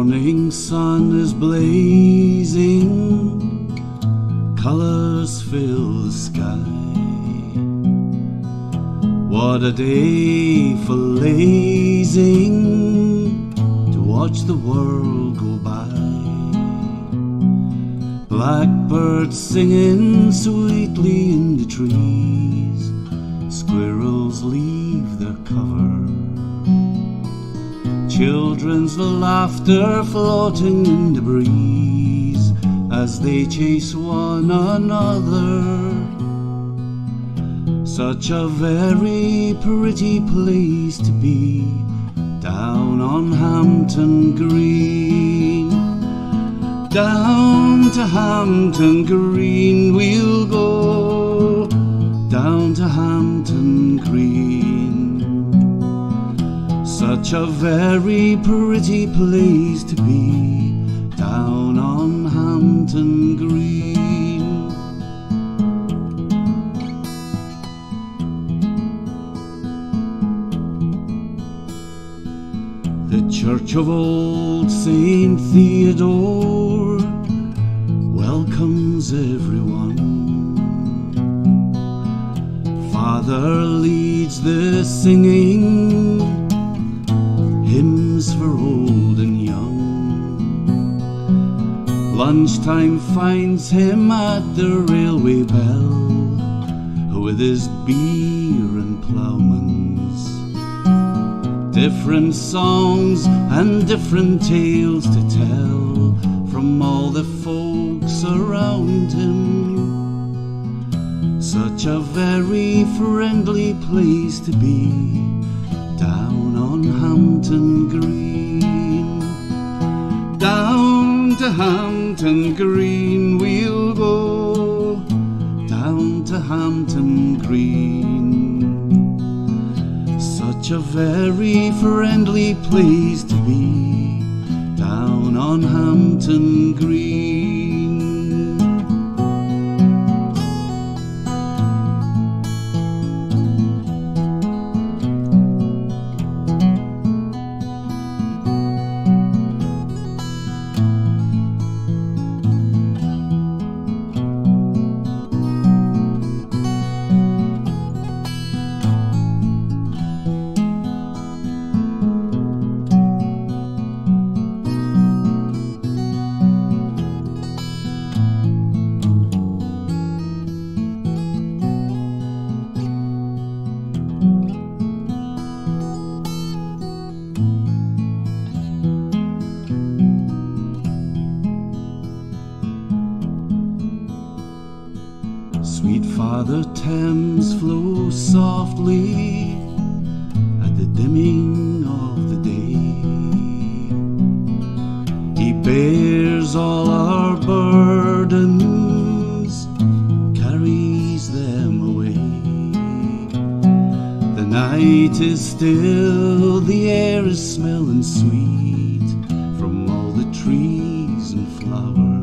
morning sun is blazing, colours fill the sky. What a day for lazing, to watch the world go by. Blackbirds singing sweetly in the trees, squirrels leave their cover, children's laughter floating in the breeze as they chase one another. Such a very pretty place to be, down on Hampton Green. Down to Hampton Green we'll go, down to Hampton Green. Such a very pretty place to be, down on Hampton Green. The church of old St Theodore welcomes everyone. Father leads the singing, hymns for old and young. Lunchtime finds him at the railway bell, with his beer and ploughman's. Different songs and different tales to tell from all the folks around him. Such a very friendly place to be, down on Hampton Green. Down to Hampton Green we'll go, down to Hampton Green. Such a very friendly place to be, down on Hampton Green. Sweet Father Thames flows softly at the dimming of the day. He bears all our burdens, carries them away. The night is still, the air is smelling sweet from all the trees and flowers.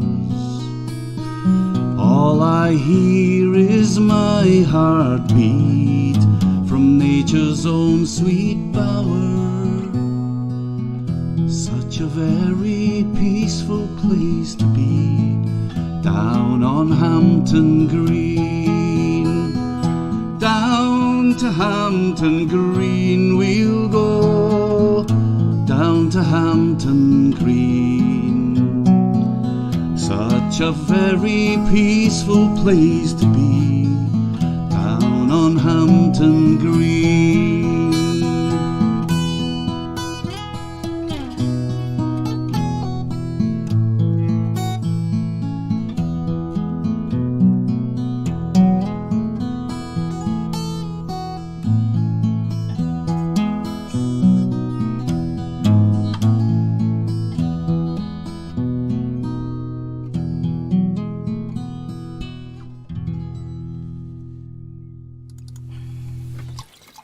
All I hear is my heartbeat from nature's own sweet bower. Such a very peaceful place to be, down on Hampton Green. Down to Hampton Green we'll go, down to Hampton Green. Such a very peaceful place to be, down on Hampton Green.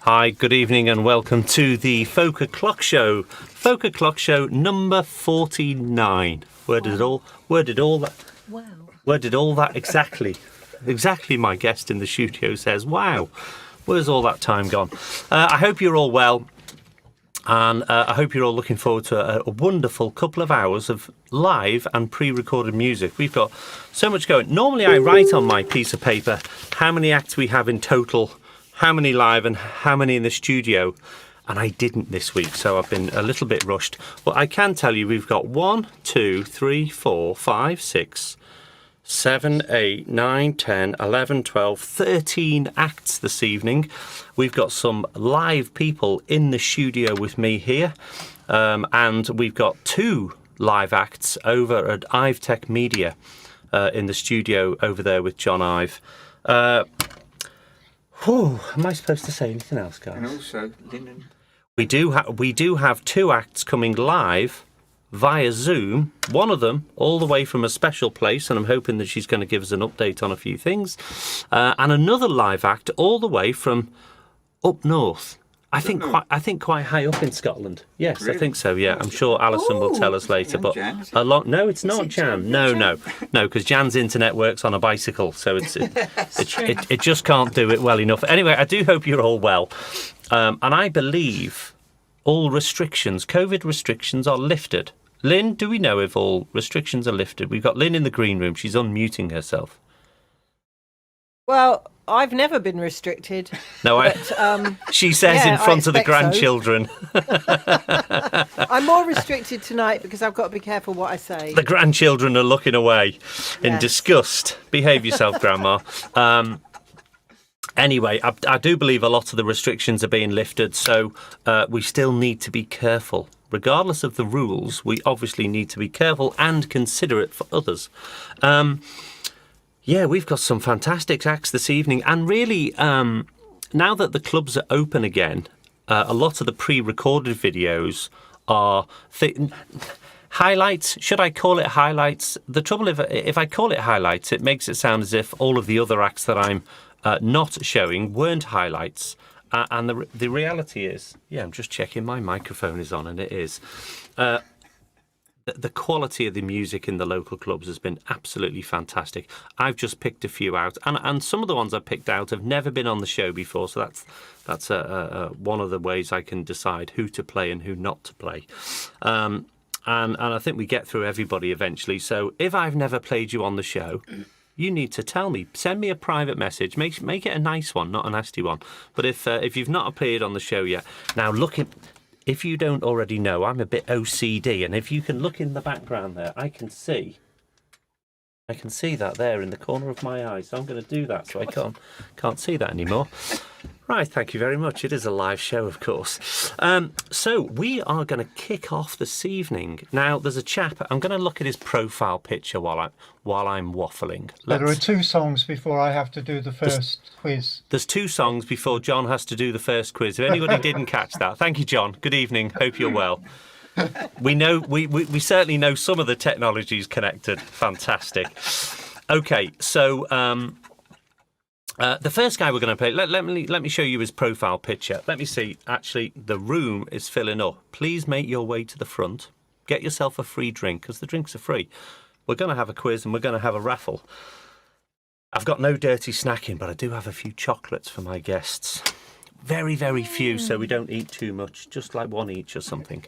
Hi, good evening and welcome to the FolkOclock Show. FolkOclock Show number 49. Where did all that exactly my guest in the studio says, wow, where's all that time gone? I hope you're all well. And I hope you're all looking forward to a wonderful couple of hours of live and pre-recorded music. We've got so much going. Normally I write on my piece of paper how many acts we have in total, how many live and how many in the studio. And I didn't this week, so I've been a little bit rushed. But I can tell you we've got 1, 2, 3, 4, 5, 6, 7, 8, 9, 10, 11, 12, 13 acts this evening. We've got some live people in the studio with me here. And we've got 2 live acts over at IveTech Media in the studio over there with John Ive. Am I supposed to say anything else, guys? And also, Lynne. We do have 2 acts coming live via Zoom, one of them all the way from a special place, and I'm hoping that she's going to give us an update on a few things, and another live act all the way from up north. I think quite high up in Scotland. Yes, really? I think so. Yeah, I'm sure Alison will tell us later. But no, it's not Jan. No, because Jan's internet works on a bicycle, so it just can't do it well enough. Anyway, I do hope you're all well, and I believe all restrictions, COVID restrictions, are lifted. Lynne, do we know if all restrictions are lifted? We've got Lynne in the green room. She's unmuting herself. Well, I've never been restricted. No, she says in front of the grandchildren. So. I'm more restricted tonight because I've got to be careful what I say. The grandchildren are looking away in disgust. Behave yourself, Grandma. Anyway, I do believe a lot of the restrictions are being lifted, so we still need to be careful. Regardless of the rules, we obviously need to be careful and considerate for others. Yeah, we've got some fantastic acts this evening, and really, now that the clubs are open again, a lot of the pre-recorded videos are highlights. Should I call it highlights? The trouble, if I call it highlights, it makes it sound as if all of the other acts that I'm not showing weren't highlights. And the reality is, yeah, I'm just checking my microphone is on, and it is. The quality of the music in the local clubs has been absolutely fantastic. I've just picked a few out, and some of the ones I picked out have never been on the show before, so that's one of the ways I can decide who to play and who not to play. And I think we get through everybody eventually. So if I've never played you on the show, you need to tell me. Send me a private message. Make it a nice one, not a nasty one. But if you've not appeared on the show yet, now if you don't already know, I'm a bit OCD, and if you can look in the background there, I can see that there in the corner of my eye. So I'm going to do that, so I can't see that anymore. Right, thank you very much. It is a live show, of course. So we are going to kick off this evening. Now, there's a chap. I'm going to look at his profile picture while I'm waffling. There are 2 songs before I have to do the first quiz. There's 2 songs before John has to do the first quiz. If anybody didn't catch that, thank you, John. Good evening. Hope you're well. We know we certainly know some of the technology is connected. Fantastic. Okay, so the first guy we're going to play. Let me show you his profile picture. Let me see. Actually, the room is filling up. Please make your way to the front. Get yourself a free drink, because the drinks are free. We're going to have a quiz and we're going to have a raffle. I've got no dirty snacking, but I do have a few chocolates for my guests. Very, very few, so we don't eat too much, just like one each or something.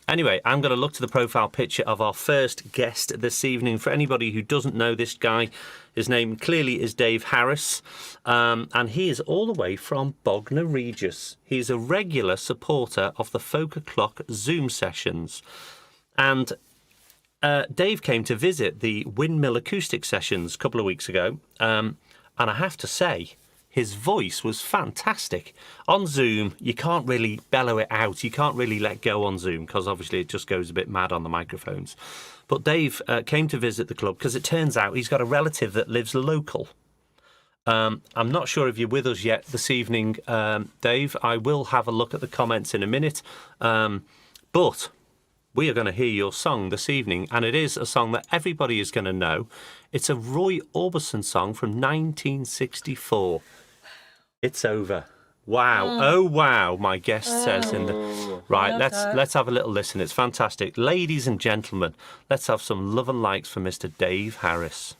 Anyway, I'm going to look to the profile picture of our first guest this evening. For anybody who doesn't know this guy, his name clearly is Dave Harris, and he is all the way from Bognor Regis. He's a regular supporter of the FolkOclock Zoom sessions. And Dave came to visit the Windmill acoustic sessions a couple of weeks ago, and I have to say, his voice was fantastic. On Zoom, you can't really bellow it out. You can't really let go on Zoom because obviously it just goes a bit mad on the microphones. But Dave came to visit the club because it turns out he's got a relative that lives local. I'm not sure if you're with us yet this evening, Dave. I will have a look at the comments in a minute. But we are going to hear your song this evening, and it is a song that everybody is going to know. It's a Roy Orbison song from 1964. It's over. Wow. Oh, wow, my guest says in the... Right, let's have a little listen. It's fantastic. Ladies and gentlemen, let's have some love and likes for Mr. Dave Harris.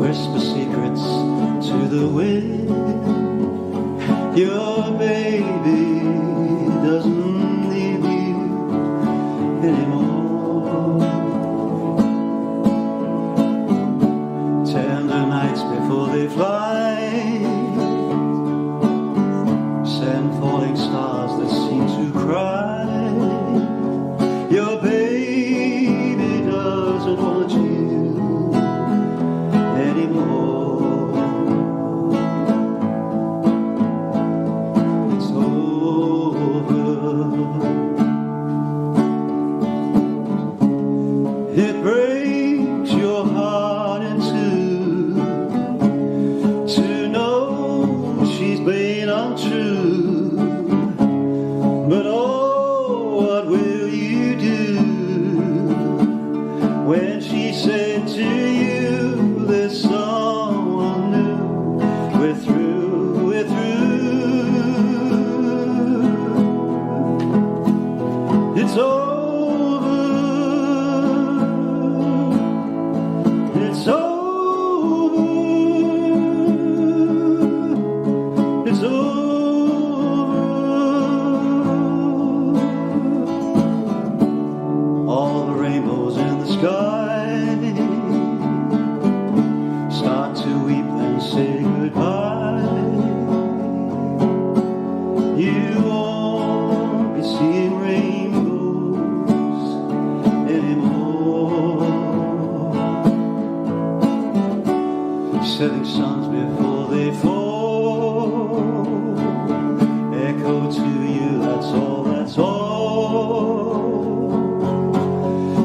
whisper secrets to the wind. Your baby doesn't need you anymore. Tender nights before they fly, send falling stars that seem to cry. Your baby doesn't want you anymore. It's over. It breaks your heart in two to know she's been untrue. But oh, what will you do when she said to you, there's someone new? We're through, we're through. It's over. It's over. It's over. All the rainbows in the sky start to weep and say goodbye. You won't be seeing rainbows anymore. Setting suns before they fall echo to you, that's all, that's all.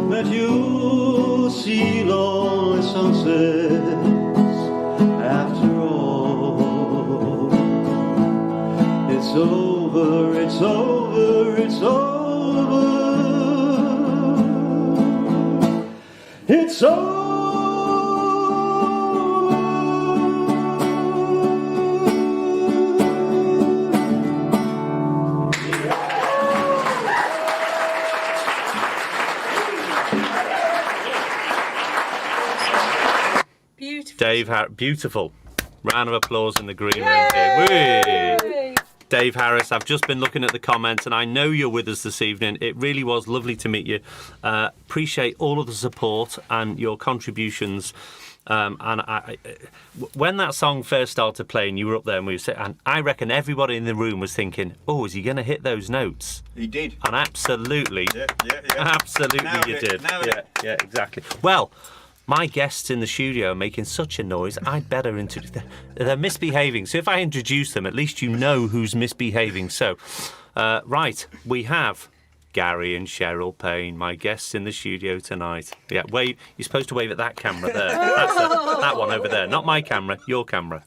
But you'll see lonely sunsets after all. It's over, it's over, it's over. It's over. Beautiful. Dave, beautiful. Round of applause in the green room here. Whee! Dave Harris, I've just been looking at the comments and I know you're with us this evening. It really was lovely to meet you. Appreciate all of the support and your contributions. When that song first started playing, you were up there and we were saying, and I reckon everybody in the room was thinking, oh, is he going to hit those notes? He did. And absolutely, absolutely Nailed you it, did. nailed it. Yeah, exactly. Well, my guests in the studio are making such a noise, I'd better introduce them. They're misbehaving. So if I introduce them, at least you know who's misbehaving. So, right, we have Gary and Sherryl Payne, my guests in the studio tonight. Yeah, wave. You're supposed to wave at that camera there. That's that one over there. Not my camera, your camera.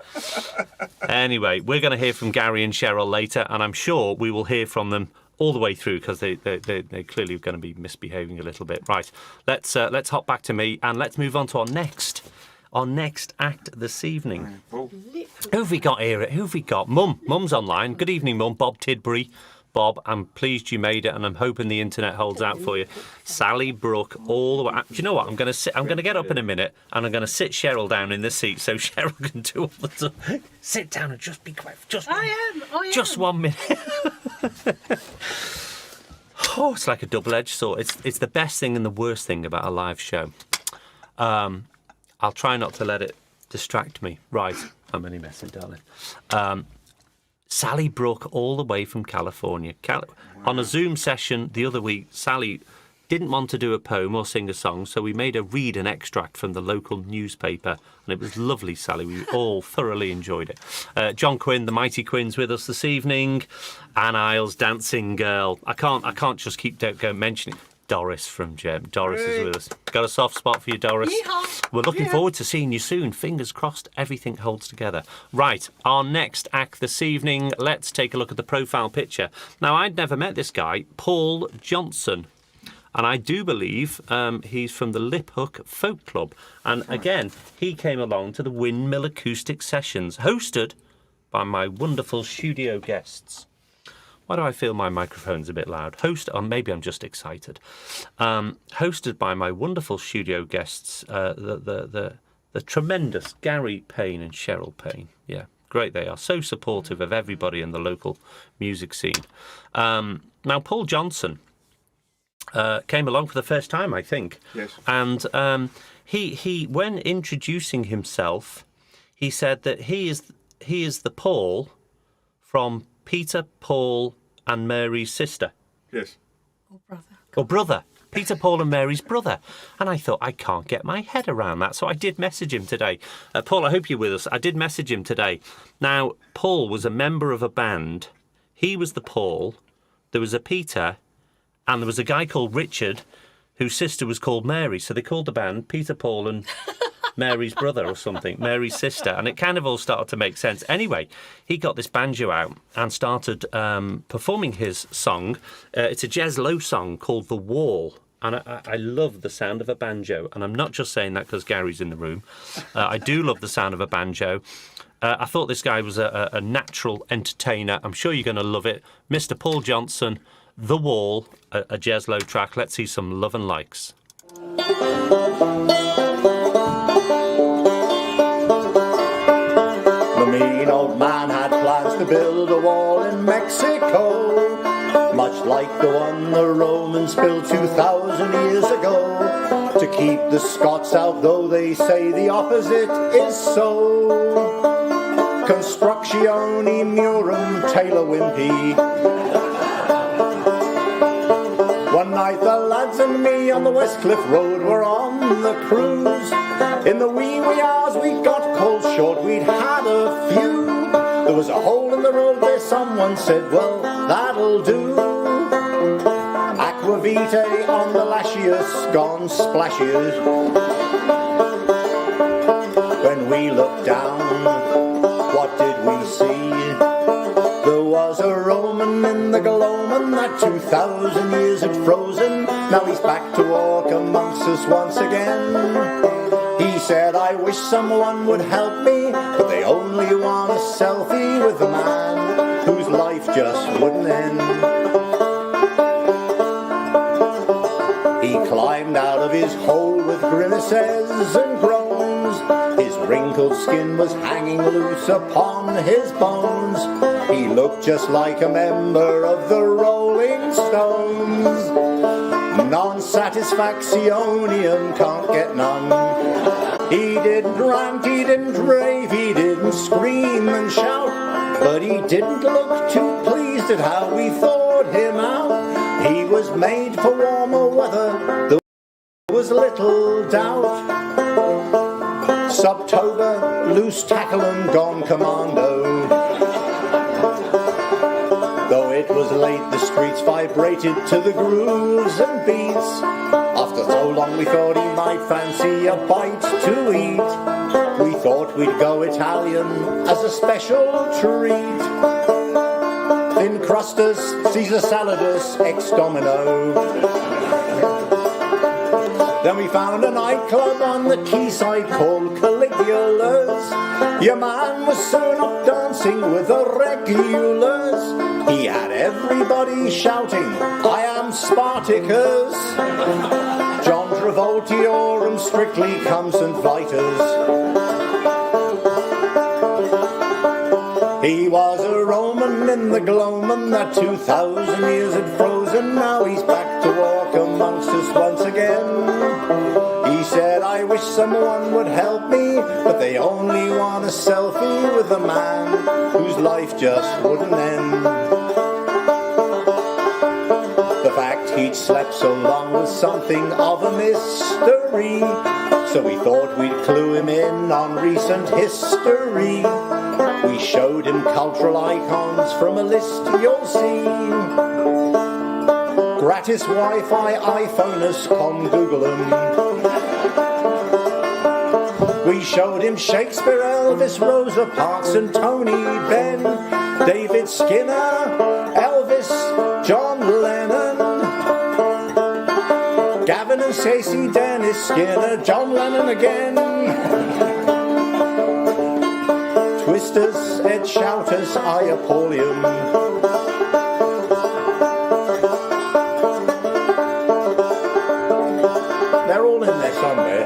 Anyway, we're going to hear from Gary and Sherryl later, and I'm sure we will hear from them all the way through because they're clearly going to be misbehaving a little bit. Right, let's hop back to me and let's move on to our next act this evening. Who have we got here? Who have we got? Mum's online. Good evening, Mum. Bob Tidbury. Bob, I'm pleased you made it, and I'm hoping the internet holds out for you. Sally Brooke, all the way. Do you know what? I'm going to get up in a minute, and I'm going to sit Sherryl down in the seat so Sherryl can do all the stuff. Sit down and just be quiet. I am. Just 1 minute. Oh, it's like a double-edged sword. It's the best thing and the worst thing about a live show. I'll try not to let it distract me. Right, I'm only messing, darling. Sally Brooke, all the way from California. On a Zoom session the other week, Sally didn't want to do a poem or sing a song, so we made her read an extract from the local newspaper, and it was lovely, Sally. We all thoroughly enjoyed it. John Quinn, the Mighty Quinns, with us this evening. Anne Isles, Dancing Girl. I can't just keep going mentioning. Doris from Gem. Doris is with us. Got a soft spot for you, Doris. Yeehaw. We're looking forward to seeing you soon. Fingers crossed everything holds together. Right, our next act this evening, let's take a look at the profile picture. Now, I'd never met this guy, Paul Johnson. And I do believe he's from the Lip Hook Folk Club. And again, he came along to the Windmill Acoustic Sessions, hosted by my wonderful studio guests. Why do I feel my microphone's a bit loud? Or maybe I'm just excited. Hosted by my wonderful studio guests, the The tremendous Gary Payne and Sherryl Payne. Yeah, great they are. So supportive of everybody in the local music scene. Now, Paul Johnson came along for the first time, I think. Yes. And he when introducing himself, he said that he is the Paul from Peter, Paul and Mary's sister. Yes. Or brother. Peter, Paul and Mary's brother. And I thought, I can't get my head around that. So I did message him today. Paul, I hope you're with us. I did message him today. Now, Paul was a member of a band. He was the Paul. There was a Peter. And there was a guy called Richard whose sister was called Mary. So they called the band Peter, Paul and Mary's brother or something, Mary's sister. And it kind of all started to make sense. Anyway, he got this banjo out and started performing his song. It's a Jez Lowe song called The Wall. And I love the sound of a banjo. And I'm not just saying that because Gary's in the room. I do love the sound of a banjo. I thought this guy was a natural entertainer. I'm sure you're going to love it. Mr. Paul Johnson, The Wall, a Jez Lowe track. Let's see some love and likes. The mean old man had plans to build a wall in Mexico, much like the one the Romans built 2,000 years ago, to keep the Scots out, though they say the opposite is so. Constructione murum tailor wimpy. One night the lads and me on the West Cliff Road were on the cruise. In the wee hours we got cold short, we'd had a few. There was a hole in the road where someone said, well, that'll do. Aquavitae on the lascious, gone splashes. When we looked down, what did we see? There was a Roman in the gloaming that 2,000 years had frozen. Now he's back to walk amongst us once again. He said, I wish someone would help me, but they only want a selfie with the man whose life just wouldn't end. He climbed out of his hole with grimaces and groans. His wrinkled skin was hanging loose upon his bones. He looked just like a member of the Rolling Stones. Non-satisfactionium, can't get none. He didn't rant, he didn't rave, he didn't scream and shout, but he didn't look too pleased at how we thawed him out. He was made for warmer weather, there was little doubt. Subtober, loose tackle and gone commando. Though it was late, the streets vibrated to the grooves and beats. After so long we thought he might fancy a bite to eat. We thought we'd go Italian as a special treat. Thin crustus, Caesar saladus, ex domino. Then we found a nightclub on the quayside called Caligula's. Your man was soon up dancing with the regulars. He had everybody shouting, I am Spartacus. John Travoltiorum strictly comes and viters. He was a Roman in the gloaming that 2,000 years had frozen. Now he's back to walk amongst us once again. He said, I wish someone would help me, but they only want a selfie with a man whose life just wouldn't end. The fact he'd slept so long was something of a mystery, so we thought we'd clue him in on recent history. We showed him cultural icons from a list you'll see. Gratis Wi-Fi, iPhoners, come Google him. We showed him Shakespeare, Elvis, Rosa Parks and Tony Benn, David Skinner, Elvis, John Lennon, Gavin and Stacey, Dennis Skinner, John Lennon again. Twisters, Ed Shouters, Iapolium. They're all in there somewhere.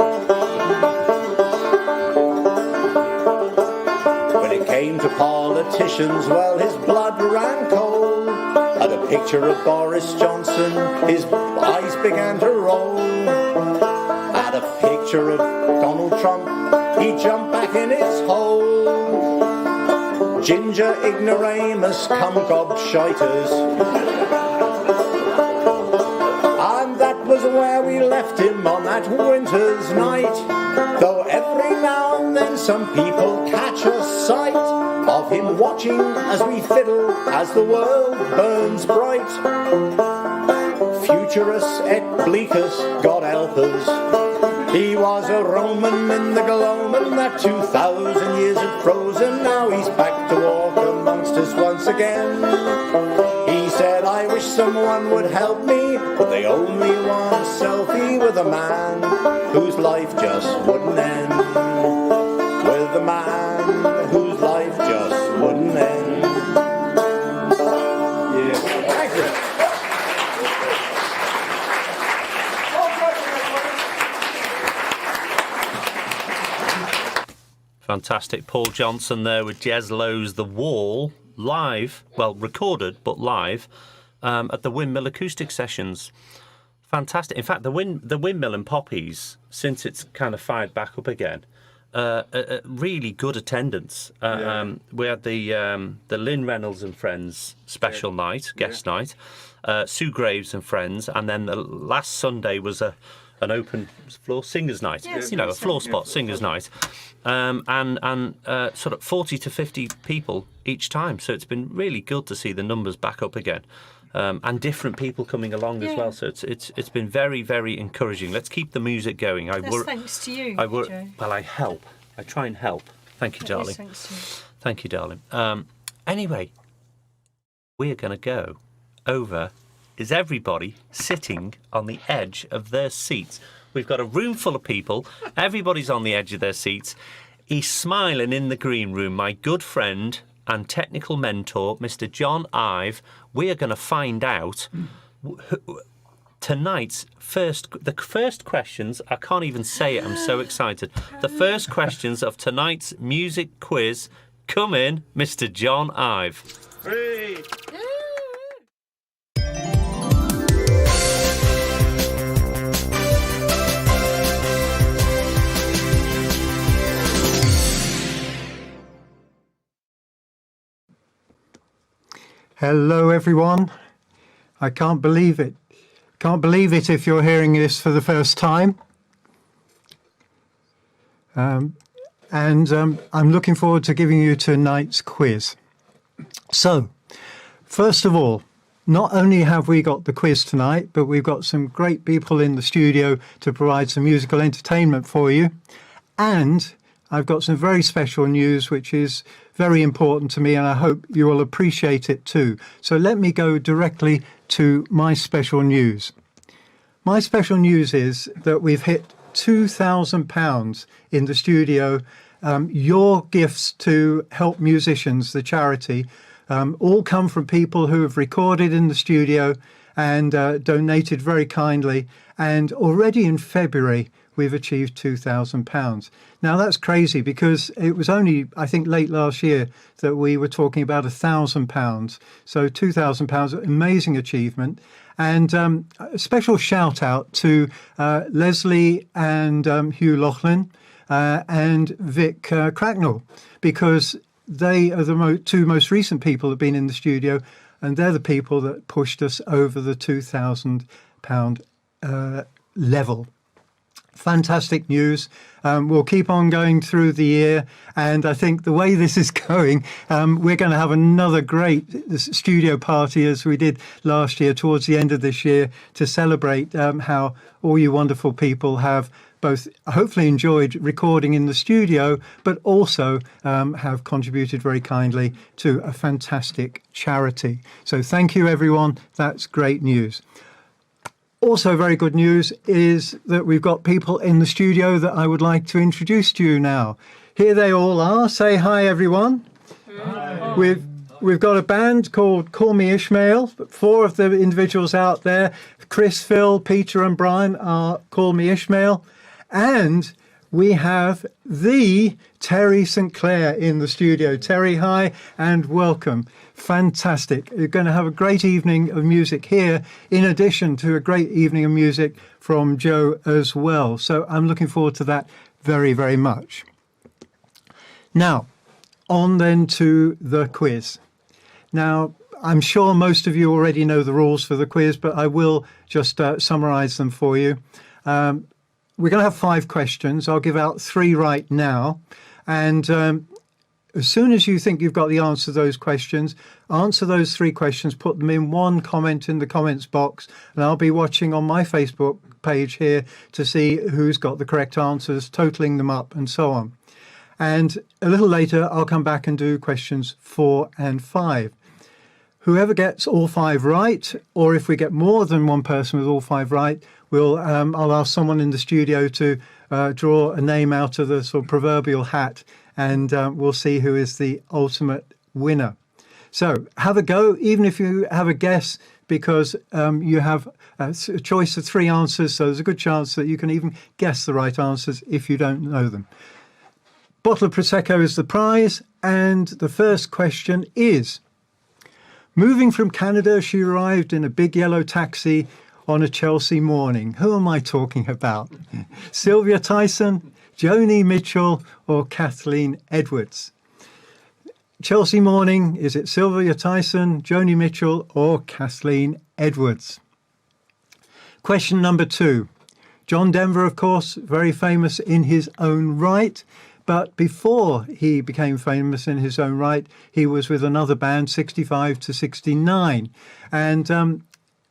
politicians, well, his blood ran cold. At a picture of Boris Johnson, his eyes began to roll. At a picture of Donald Trump, he jumped back in his hole. Ginger ignoramus, cum gobshiters. And that was where we left him on that winter's night. Though every now and then some people catch a sight of him watching as we fiddle as the world burns bright. Futurus et bleakus, God help us. He was a Roman in the gloaming that 2,000 years had frozen. Now he's back to walk amongst us once again. He said, I wish someone would help me, but they only want a selfie with a man whose life just wouldn't end. With a man whose life just wouldn't end. Yeah. Thank you. Fantastic. Paul Johnson there with Jez Lowe's The Wall, live, well, recorded, but live, at the Windmill Acoustic Sessions. Fantastic. In fact, the Windmill and Poppies, since it's kind of fired back up again, really good attendance. We had the Lynne Reynolds and Friends special night, guest night, Sue Graves and Friends, and then the last Sunday was an open floor singers night. Yes, a floor spot singers night, and sort of 40 to 50 people each time. So it's been really good to see the numbers back up again. And different people coming along as well, so it's been very, very encouraging. Let's keep the music going. Thanks to you, Joe. Well, I help. I try and help. Thank you, darling. Thanks to you. Thank you, darling. Anyway, we're going to go over. Is everybody sitting on the edge of their seats? We've got a room full of people. Everybody's on the edge of their seats. He's smiling in the green room. My good friend and technical mentor, Mr. John Ive. We are going to find out tonight's the first questions. I can't even say it. I'm so excited. The first questions of tonight's music quiz come in, Mr. John Ive. Hey. Hello, everyone. I can't believe it. Can't believe it if you're hearing this for the first time. I'm looking forward to giving you tonight's quiz. So, first of all, not only have we got the quiz tonight, but we've got some great people in the studio to provide some musical entertainment for you. And I've got some very special news, which is very important to me, and I hope you will appreciate it too. So let me go directly to my special news. My special news is that we've hit £2,000 in the studio. Your gifts to help musicians, the charity, all come from people who have recorded in the studio and donated very kindly. And already in February, we've achieved £2,000. Now, that's crazy because it was only, I think, late last year that we were talking about £1,000. So £2,000, amazing achievement. And a special shout out to Lesley and Hugh Louchlin and Vic Cracknell, because they are the two most recent people that have been in the studio, and they're the people that pushed us over the £2,000 level. Fantastic news. We'll keep on going through the year, and I think the way this is going, we're going to have another great studio party as we did last year towards the end of this year to celebrate how all you wonderful people have both hopefully enjoyed recording in the studio, but also have contributed very kindly to a fantastic charity. So thank you, everyone. That's great news. Also very good news is that we've got people in the studio that I would like to introduce to you now. Here they all are. Say hi, everyone. Hi. We've got a band called Call Me Ishmael. 4 of the individuals out there, Chris, Phil, Peter and Brian, are Call Me Ishmael. And we have the Terry St Clair in the studio. Terry, hi and welcome. Fantastic. You're going to have a great evening of music here, in addition to a great evening of music from Joe as well. So I'm looking forward to that very, very much. Now, on then to the quiz. Now, I'm sure most of you already know the rules for the quiz, but I will just summarise them for you. We're going to have 5 questions. I'll give out 3 right now. And as soon as you think you've got the answer to those questions, answer those 3 questions, put them in one comment in the comments box, and I'll be watching on my Facebook page here to see who's got the correct answers, totalling them up and so on. And a little later, I'll come back and do questions 4 and 5. Whoever gets all 5 right, or if we get more than one person with all 5 right, I'll ask someone in the studio to draw a name out of the sort of proverbial hat, and we'll see who is the ultimate winner. So have a go, even if you have a guess, because you have a choice of 3 answers, so there's a good chance that you can even guess the right answers if you don't know them. Bottle of Prosecco is the prize, and the first question is: moving from Canada, she arrived in a big yellow taxi on a Chelsea morning. Who am I talking about? Sylvia Tyson, Joni Mitchell, or Kathleen Edwards? Chelsea morning, is it Sylvia Tyson, Joni Mitchell, or Kathleen Edwards? Question number 2. John Denver, of course, very famous in his own right. But before he became famous in his own right, he was with another band, 65 to 69. And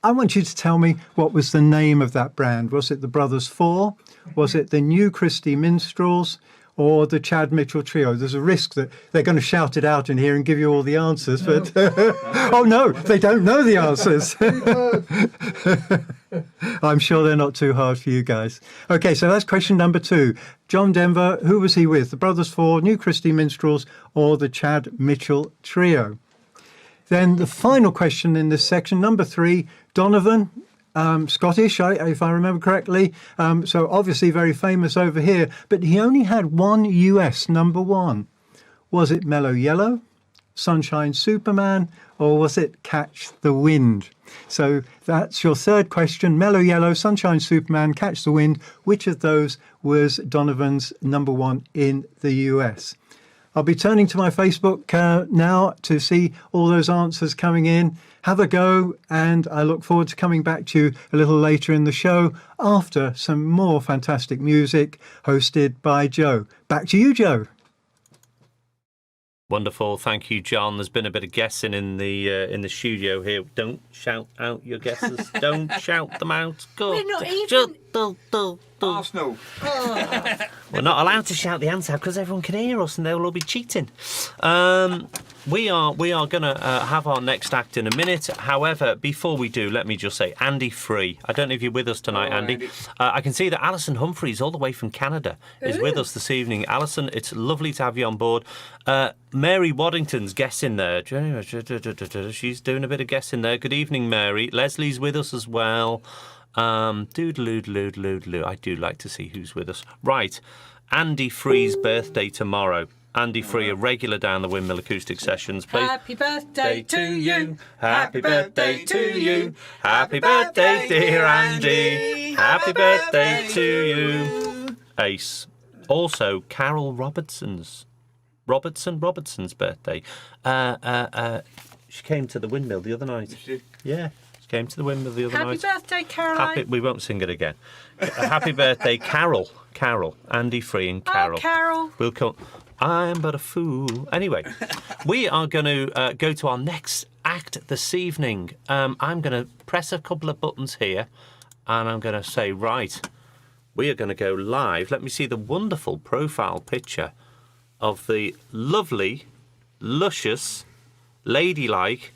I want you to tell me, what was the name of that band? Was it the Brothers Four? Was it the New Christy Minstrels? Or the Chad Mitchell Trio? There's a risk that they're going to shout it out in here and give you all the answers. But oh no, they don't know the answers. I'm sure they're not too hard for you guys. Okay, so that's question number 2. John Denver, who was he with? The Brothers Four, New Christy Minstrels, or the Chad Mitchell Trio? Then the final question in this section, number 3, Donovan, Scottish, if I remember correctly. So obviously very famous over here, but he only had one US number 1. Was it Mellow Yellow, Sunshine Superman, or was it Catch the Wind? So that's your third question. Mellow Yellow, Sunshine Superman, Catch the Wind. Which of those was Donovan's number 1 in the US? I'll be turning to my Facebook now to see all those answers coming in. Have a go, and I look forward to coming back to you a little later in the show after some more fantastic music hosted by Joe. Back to you, Joe. Wonderful, thank you, John. There's been a bit of guessing in the studio here. Don't shout out your guesses. Don't shout them out. Go. We're not even. Arsenal. Oh. We're not allowed to shout the answer because everyone can hear us and they'll all be cheating. We are going to have our next act in a minute. However, before we do, let me just say, Andy Free. I don't know if you're with us tonight, Andy. I can see that Alison Humphreys, all the way from Canada, is with us this evening. Alison, it's lovely to have you on board. Mary Waddington's guessing there. She's doing a bit of guessing there. Good evening, Mary. Lesley's with us as well. Doodaloo. I do like to see who's with us. Right, Andy Free's birthday tomorrow. Andy Free, a regular down the Windmill Acoustic Sessions. Happy birthday to you. Happy birthday to you. Happy birthday, dear Andy. Happy birthday to you. Ace. Also, Carol Robertson's birthday. She came to the Windmill the other night. Yeah. Came to the Windmill the other night. Happy birthday, Caroline. We won't sing it again. Happy birthday, Carol. Andy Free and Carol. Oh, Carol. We'll come. I'm but a fool. Anyway, we are going to go to our next act this evening. I'm going to press a couple of buttons here, and I'm going to say, right, we are going to go live. Let me see the wonderful profile picture of the lovely, luscious, ladylike.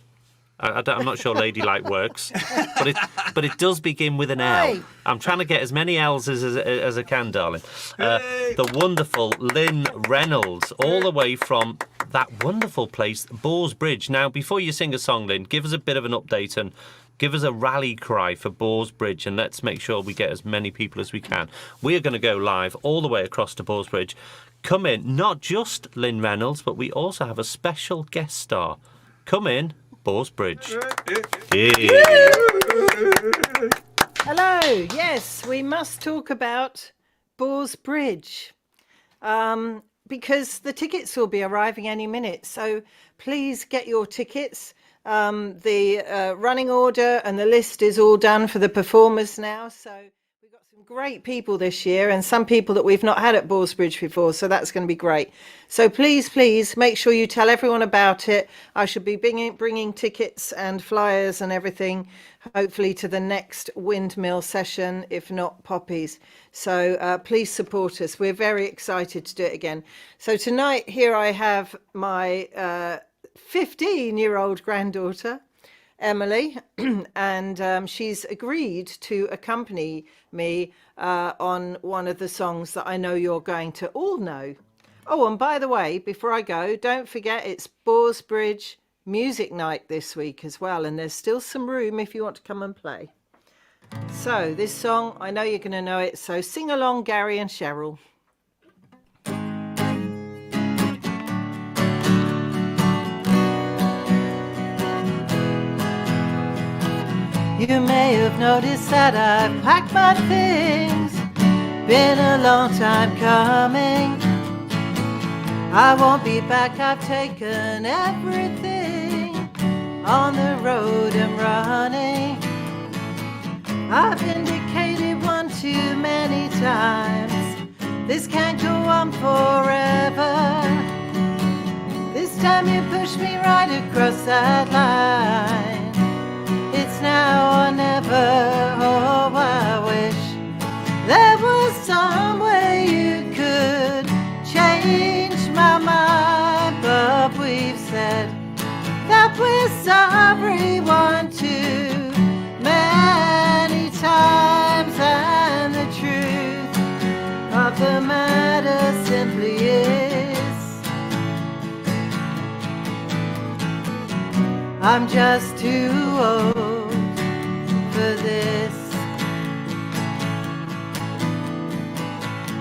I'm not sure ladylike works, but it does begin with an L. Hey. I'm trying to get as many L's as I can, darling. The wonderful Lynne Reynolds, all the way from that wonderful place, Boars Bridge. Now, before you sing a song, Lynn, give us a bit of an update and Give us a rally cry for Borsbridge, and let's make sure we get as many people as we can. We are going to go live all the way across to Borsbridge. Come in, not just Lynne Reynolds, but we also have a special guest star. Come in, Borsbridge. Yeah. Hello. Yes, we must talk about Borsbridge because the tickets will be arriving any minute. So please get your tickets. The running order and the list is all done for the performers now. So we've got some great people this year and some people that we've not had at Borsbridge before. So that's going to be great. So please make sure you tell everyone about it. I should be bringing tickets and flyers and everything, hopefully to the next windmill session, if not poppies. So please support us. We're very excited to do it again. So tonight here I have my 15-year-old granddaughter, Emily, and she's agreed to accompany me on one of the songs that I know you're going to all know. Oh, and by the way, before I go, don't forget it's Borsbridge Music Night this week as well, and there's still some room if you want to come and play. So this song, I know you're going to know it, so sing along, Gary and Sherryl. You may have noticed that I've packed my things. Been a long time coming. I won't be back, I've taken everything. On the road and running. I've indicated one too many times. This can't go on forever. This time you pushed me right across that line. It's now or never. Oh, I wish there was some way you could change my mind. But we've said that we're sorry one too many times. And the truth of the matter simply is, I'm just too old for this.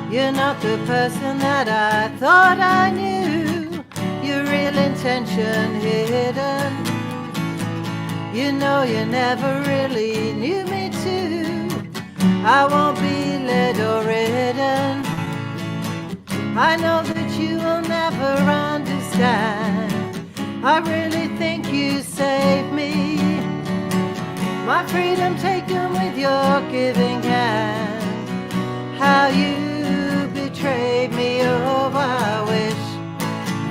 You're not the person that I thought I knew. Your real intention hidden. You know you never really knew me too. I won't be led or ridden. I know that you will never understand. I really think you saved me. My freedom taken with your giving hand. How you betrayed me, oh I wish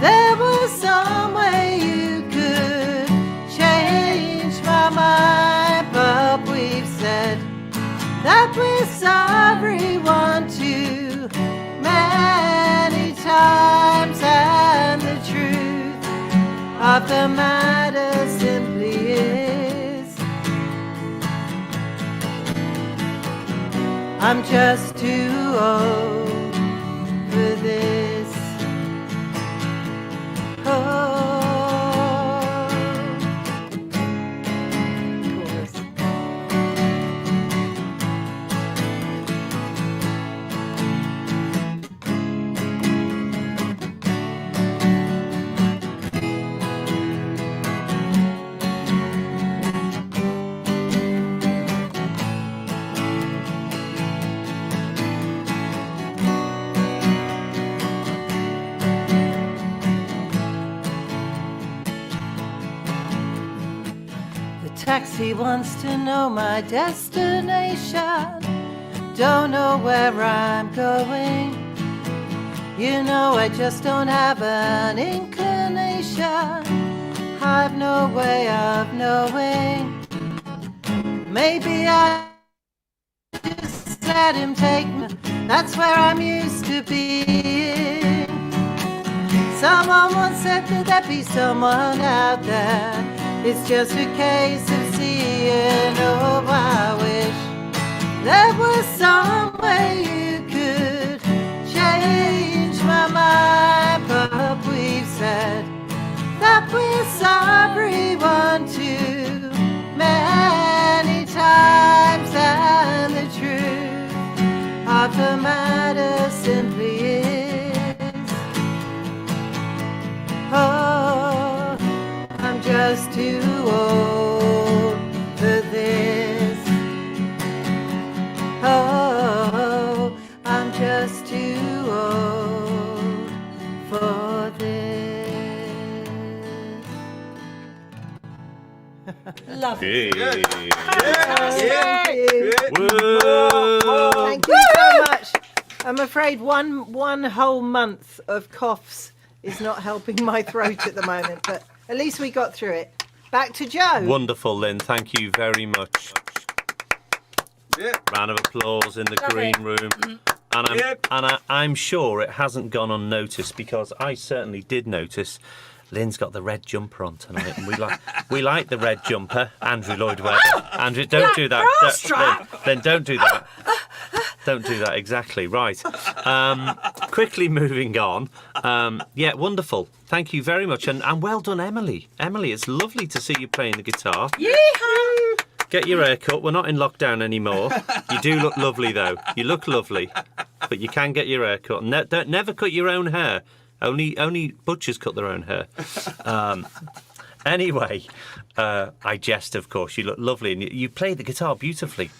there was some way you could change my mind. But we've said that we're sorry one too many times. And the truth of the matter simply is, I'm just too old for this. Oh, chorus. Taxi wants to know my destination. Don't know where I'm going. You know I just don't have an inclination. I've no way of knowing. Maybe I just let him take me. That's where I'm used to being. Someone once said that there'd be someone out there. It's just a case of seeing. Oh, I wish there was some way you could change my mind. But we've said that we're sorry one too many love it. Thank you so much. I'm afraid one whole month of coughs is not helping my throat at the moment, but at least we got through it. Back to Joe. Wonderful, Lynn. Thank you very much. Round of applause in the green room. And I'm sure it hasn't gone unnoticed, because I certainly did notice Lynn's got the red jumper on tonight, and we like the red jumper. Andrew Lloyd Webber. Andrew, don't do that. Then don't do that. Don't do that, exactly. Right. Quickly moving on. Yeah, wonderful. Thank you very much. And well done, Emily. Emily, it's lovely to see you playing the guitar. Yeehaw! Get your hair cut. We're not in lockdown anymore. You do look lovely, though. You look lovely. But you can get your hair cut. Don't never cut your own hair. Only butchers cut their own hair. Anyway, I jest, of course. You look lovely, and you play the guitar beautifully.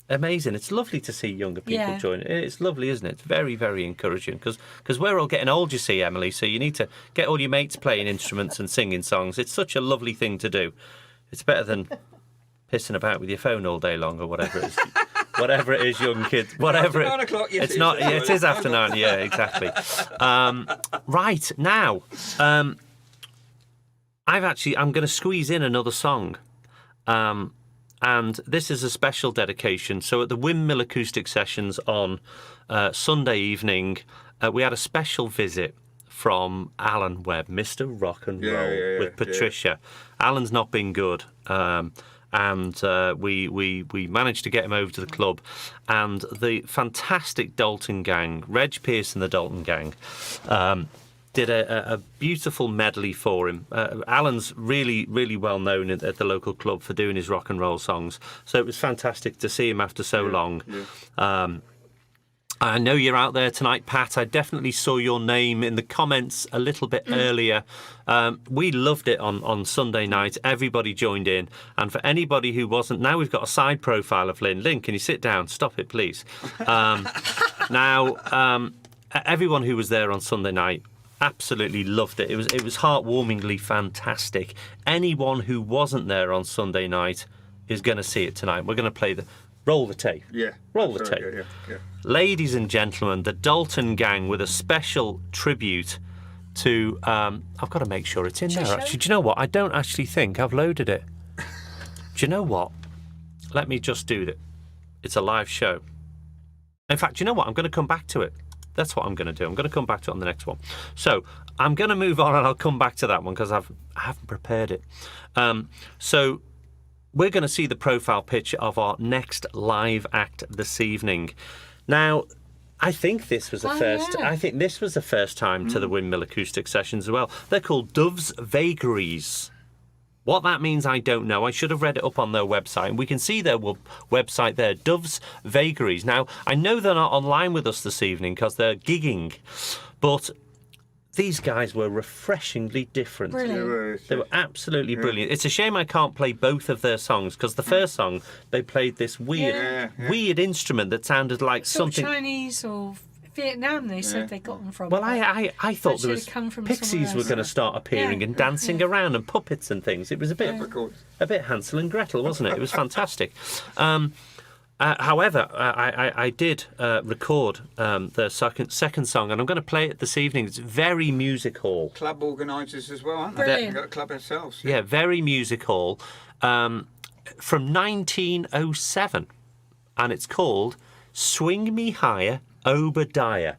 Amazing. It's lovely to see younger people join. It's lovely, isn't it? It's very, very encouraging, because we're all getting old, you see, Emily, so you need to get all your mates playing instruments and singing songs. It's such a lovely thing to do. It's better than pissing about with your phone all day long, or whatever it is. Whatever it is, young kids. Whatever After 9 o'clock, yes, it's not. Yeah, it is after 9. Yeah, exactly. Right now, I'm going to squeeze in another song. And this is a special dedication. So at the Windmill Acoustic Sessions on Sunday evening, we had a special visit from Alan Webb, Mr. Rock and Roll, with Patricia. Alan's not been good. And we managed to get him over to the club. And the fantastic Dalton Gang, Reg Pearce and the Dalton Gang, did a beautiful medley for him. Alan's really, really well known at the local club for doing his rock and roll songs. So it was fantastic to see him after so long. I know you're out there tonight, Pat. I definitely saw your name in the comments a little bit earlier. We loved it on Sunday night. Everybody joined in. And for anybody who wasn't, now we've got a side profile of Lynn. Lynn, can you sit down? Stop it, please. Everyone who was there on Sunday night absolutely loved it. It was heartwarmingly fantastic. Anyone who wasn't there on Sunday night is going to see it tonight. We're going to play roll the tape. Yeah. Roll the tape. Yeah. Ladies and gentlemen, the Dalton Gang with a special tribute to... I've got to make sure it's in there, actually. Do you know what? I don't actually think I've loaded it. Do you know what? Let me just do that. It's a live show. In fact, do you know what? I'm going to come back to it. That's what I'm going to do. I'm going to come back to it on the next one. So I'm going to move on, and I'll come back to that one because I haven't prepared it. So we're going to see the profile picture of our next live act this evening. Now, I think this was the first. Yeah. I think this was the first time to the Windmill Acoustic Sessions as well. They're called Dove's Vagaries. What that means, I don't know. I should have read it up on their website. And we can see their website there, Dove's Vagaries. Now, I know they're not online with us this evening because they're gigging, but these guys were refreshingly different. Brilliant. They were absolutely brilliant. It's a shame I can't play both of their songs, because the first song, they played this weird instrument that sounded like something... Chinese or Vietnam, they said they got them from. Well, I thought there was pixies were going to start appearing and dancing around, and puppets and things. It was a bit Hansel and Gretel, wasn't it? It was fantastic. However, I did record the second song, and I'm going to play it this evening. It's very music hall. Club organisers as well, aren't they? Brilliant. They've got a club themselves. Yeah, very music hall. From 1907, and it's called Swing Me Higher, Obadiah.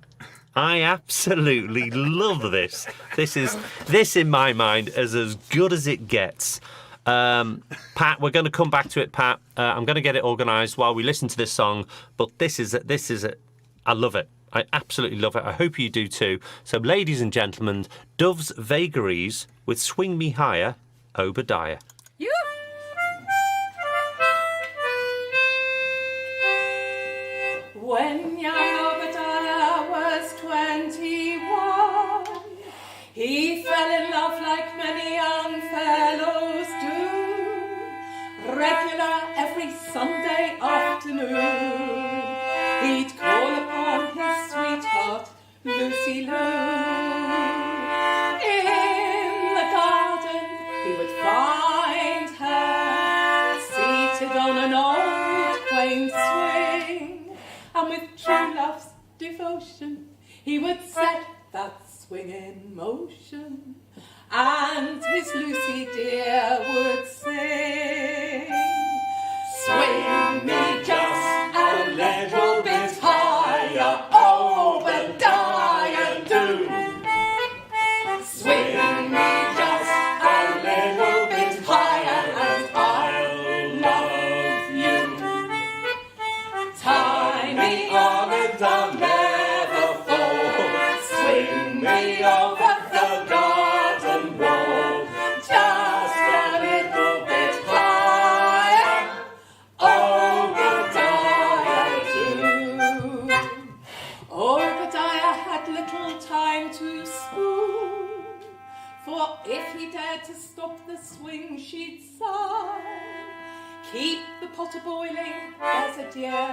I absolutely love this. This in my is as good as it gets. Pat, we're going to come back to it, Pat. I'm going to get it organised while we listen to this song. But this is it. I love it. I absolutely love it. I hope you do too. So, ladies and gentlemen, Dove's Vagaries with Swing Me Higher, Obadiah. When young Obadiah was 21, he fell in love like many young fellows do. Regular every Sunday afternoon, he'd call upon his sweetheart, Lucy Lou. In the garden he would find her, he would set that swing in motion, and his Lucy dear would sing, swing me just a little bit higher, Obadiah, do. Swing me just a little bit higher, and I'll love you. Tie me on and I'll never fall. Swing me over the garden wall, just a little bit higher, Obadiah do. Obadiah had little time to spoon, for if he dared to stop the swing, she'd sigh, keep the pot a-boiling, there's a dear.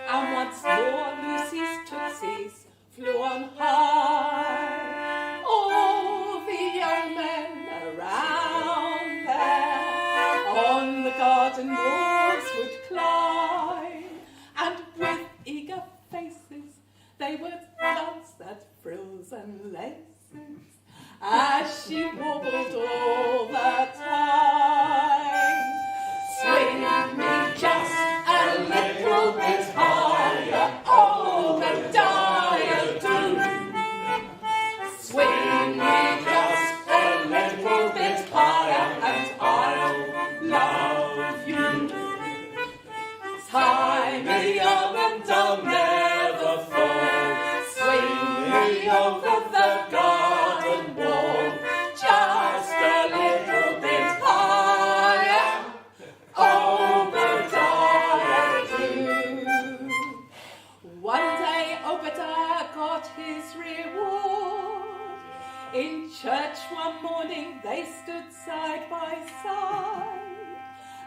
And once more Lucy's tootsies flew on high. All the young men around there on the garden walls would climb, and with eager faces they would glance at frills and laces as she wobbled all the time. Swing me just a little bit higher, Obadiah do. Swing me just a little bit higher, and I'll love you. Tie me on and I'll never fall. Swing me over the garden wall, just a little bit higher, Obadiah do. One day Obadiah got his reward. In church one morning they stood side by side.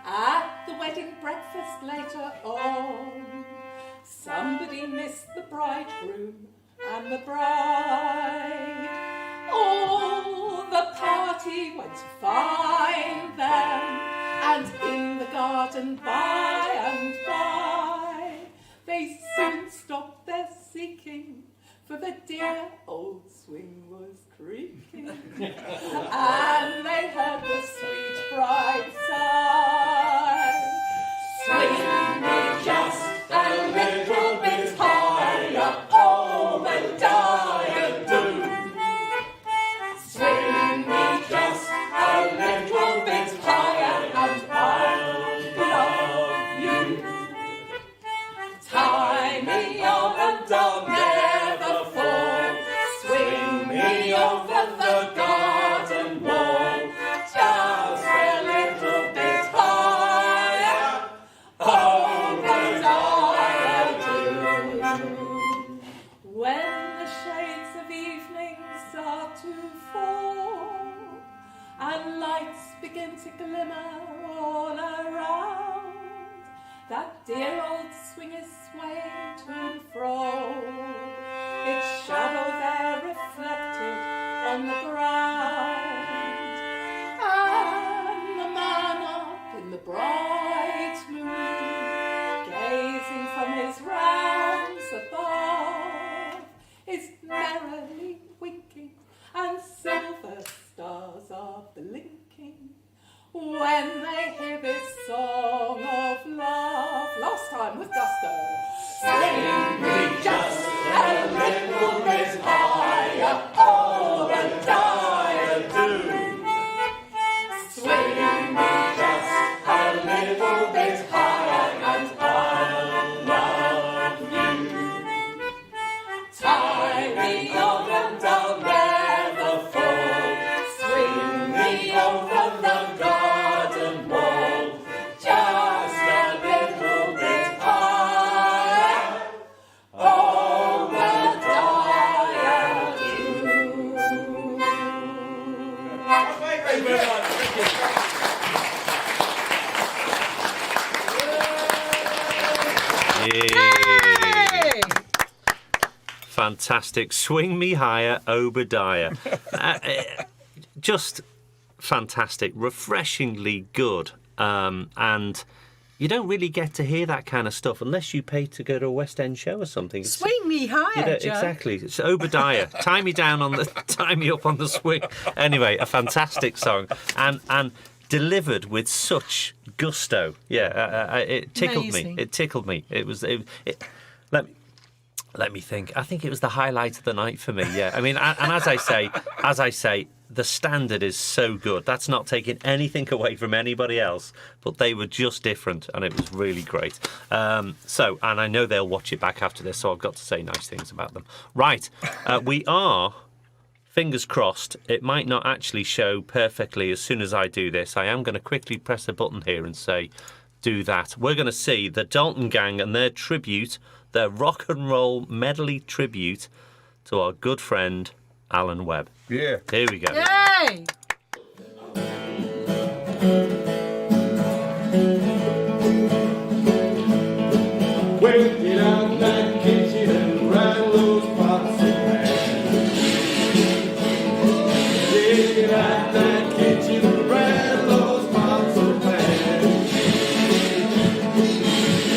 At the wedding breakfast later on, somebody missed the bridegroom and the bride. Oh, the party went fine then, and in the garden by and by, they soon stopped their seeking, for the dear old swing was creaking, and they heard the sweet bride sigh, swing me just a little bit higher, Obadiah do. Swing me just a little bit higher, and I'll love you. Tie me on and I'll never fall. Swing me over the garden wall, just a little bit higher, Obadiah do. When the shades of evening start to fall, and lights begin to glimmer all around, that dear old swing is swaying to and fro, its shadow there reflected on the ground, and the man up in the bright moon, gazing from his rounds above, is merrily winking, and silver stars are blinking when they hear this song of love. Last time with gusto. Swing me just a little bit higher, Obadiah do. Swing me just a little bit higher, and I'll love you. Tie me on and I'll never fall. Swing me over the garden wall, just a little bit higher, Obadiah do. Thank you very much. Yay. Fantastic. Swing me higher, Obadiah. Just fantastic, refreshingly good, and You don't really get to hear that kind of stuff unless you pay to go to a West End show or something. Swing me higher, Joe. Exactly. It's Obadiah. tie me up on the swing. Anyway, a fantastic song and delivered with such gusto. Yeah, it tickled Amazing. me. It tickled me. Let me think. I think it was the highlight of the night for me. Yeah. I mean, and as I say, the standard is so good. That's not taking anything away from anybody else, but they were just different, and it was really great. And I know they'll watch it back after this, so I've got to say nice things about them. Right, we are, fingers crossed, it might not actually show perfectly as soon as I do this. I am going to quickly press a button here and say, do that. We're going to see the Dalton Gang and their tribute, their rock and roll medley tribute to our good friend, Alan Webb. Yeah. Here we go. Yay! Well, get out that kitchen and rattle those pots of pan. Yeah, get out that kitchen and rattle those pots of pan.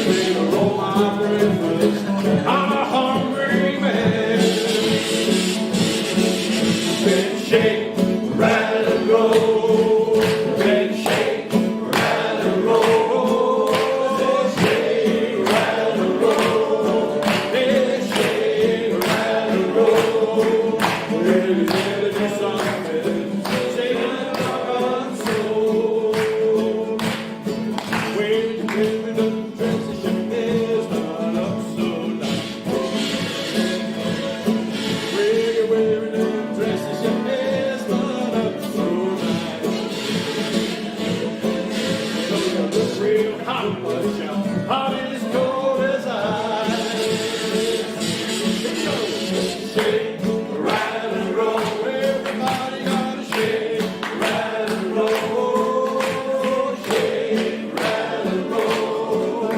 Baby, roll my breakfast. I'm a hungry man. Then shake, rattle and roll. Then shake, rattle and roll. Then shake, rattle and roll. Then shake, rattle and roll. Really, really do something. Shake and rock and soul. When you give me the transition is not up so nice. Wearing the transition is not up so nice. So you look real hot, but you're hot as cold as ice. Shake, rattle and roll, everybody gotta shake, rattle and roll, shake, rattle and roll,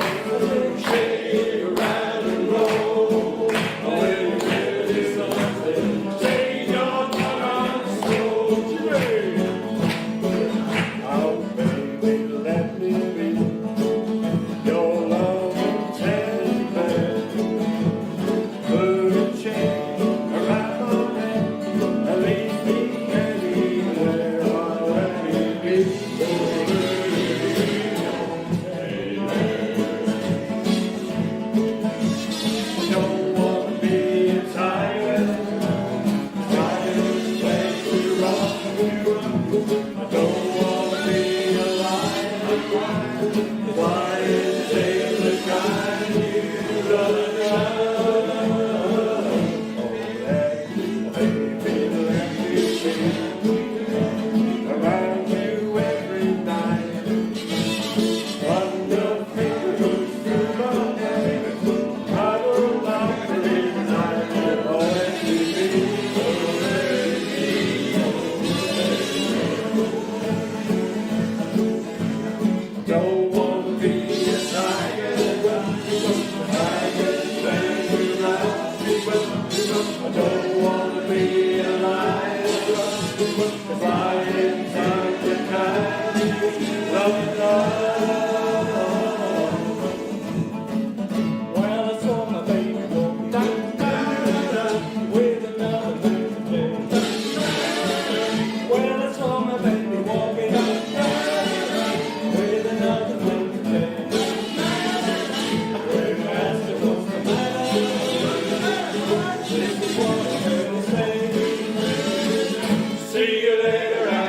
shake, rattle and roll. When you really something, shake your heart and soul. Oh, baby, let me be your loving teddy bear. Put a chain around my neck and leave me anywhere. Oh, let me be. Don't wanna be a tyrant, place to run. I don't wanna be a lion, why is it the kind you run? Around you every night, run your fingers through my hair. I don't like the midnight, oh, let me be, oh, let me be. Don't wanna be a tiger, bang me round. I don't wanna be a lion, flying time to time, love, love. Well, I saw my baby walking down with another man today. Well, I saw my baby walking down with another man today. When I asked her what's the matter, this is what I'm gonna say. See you later.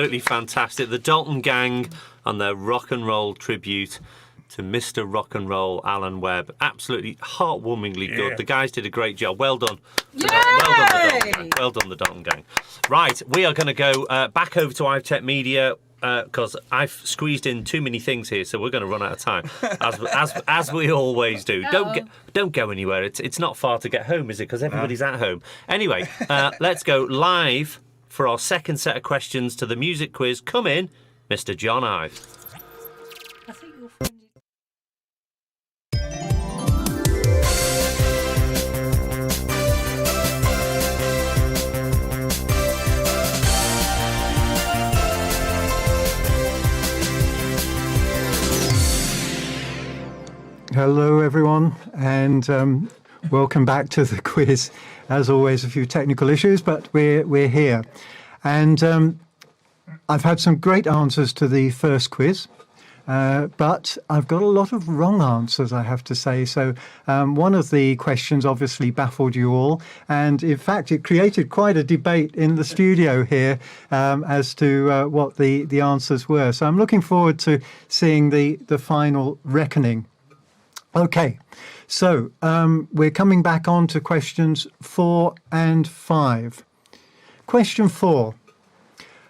absolutely fantastic. The Dalton Gang and their rock and roll tribute to Mr. Rock and Roll Alan Webb. Absolutely heartwarmingly good. The guys did a great job. Well done. Well done, the Dalton Gang. Right, we are going to go back over to IveTech Media because I've squeezed in too many things here, so we're going to run out of time, as we always do. Don't go anywhere. It's not far to get home, is it? Because everybody's at home. Anyway, let's go live for our second set of questions to the music quiz. Come in, Mr. John Ive. I think your friend. Hello, everyone, and welcome back to the quiz. As always, a few technical issues, but we're here. And I've had some great answers to the first quiz, but I've got a lot of wrong answers, I have to say. So one of the questions obviously baffled you all, and in fact, it created quite a debate in the studio here as to what the answers were. So I'm looking forward to seeing the final reckoning. Okay, so we're coming back on to questions 4 and 5. Question 4.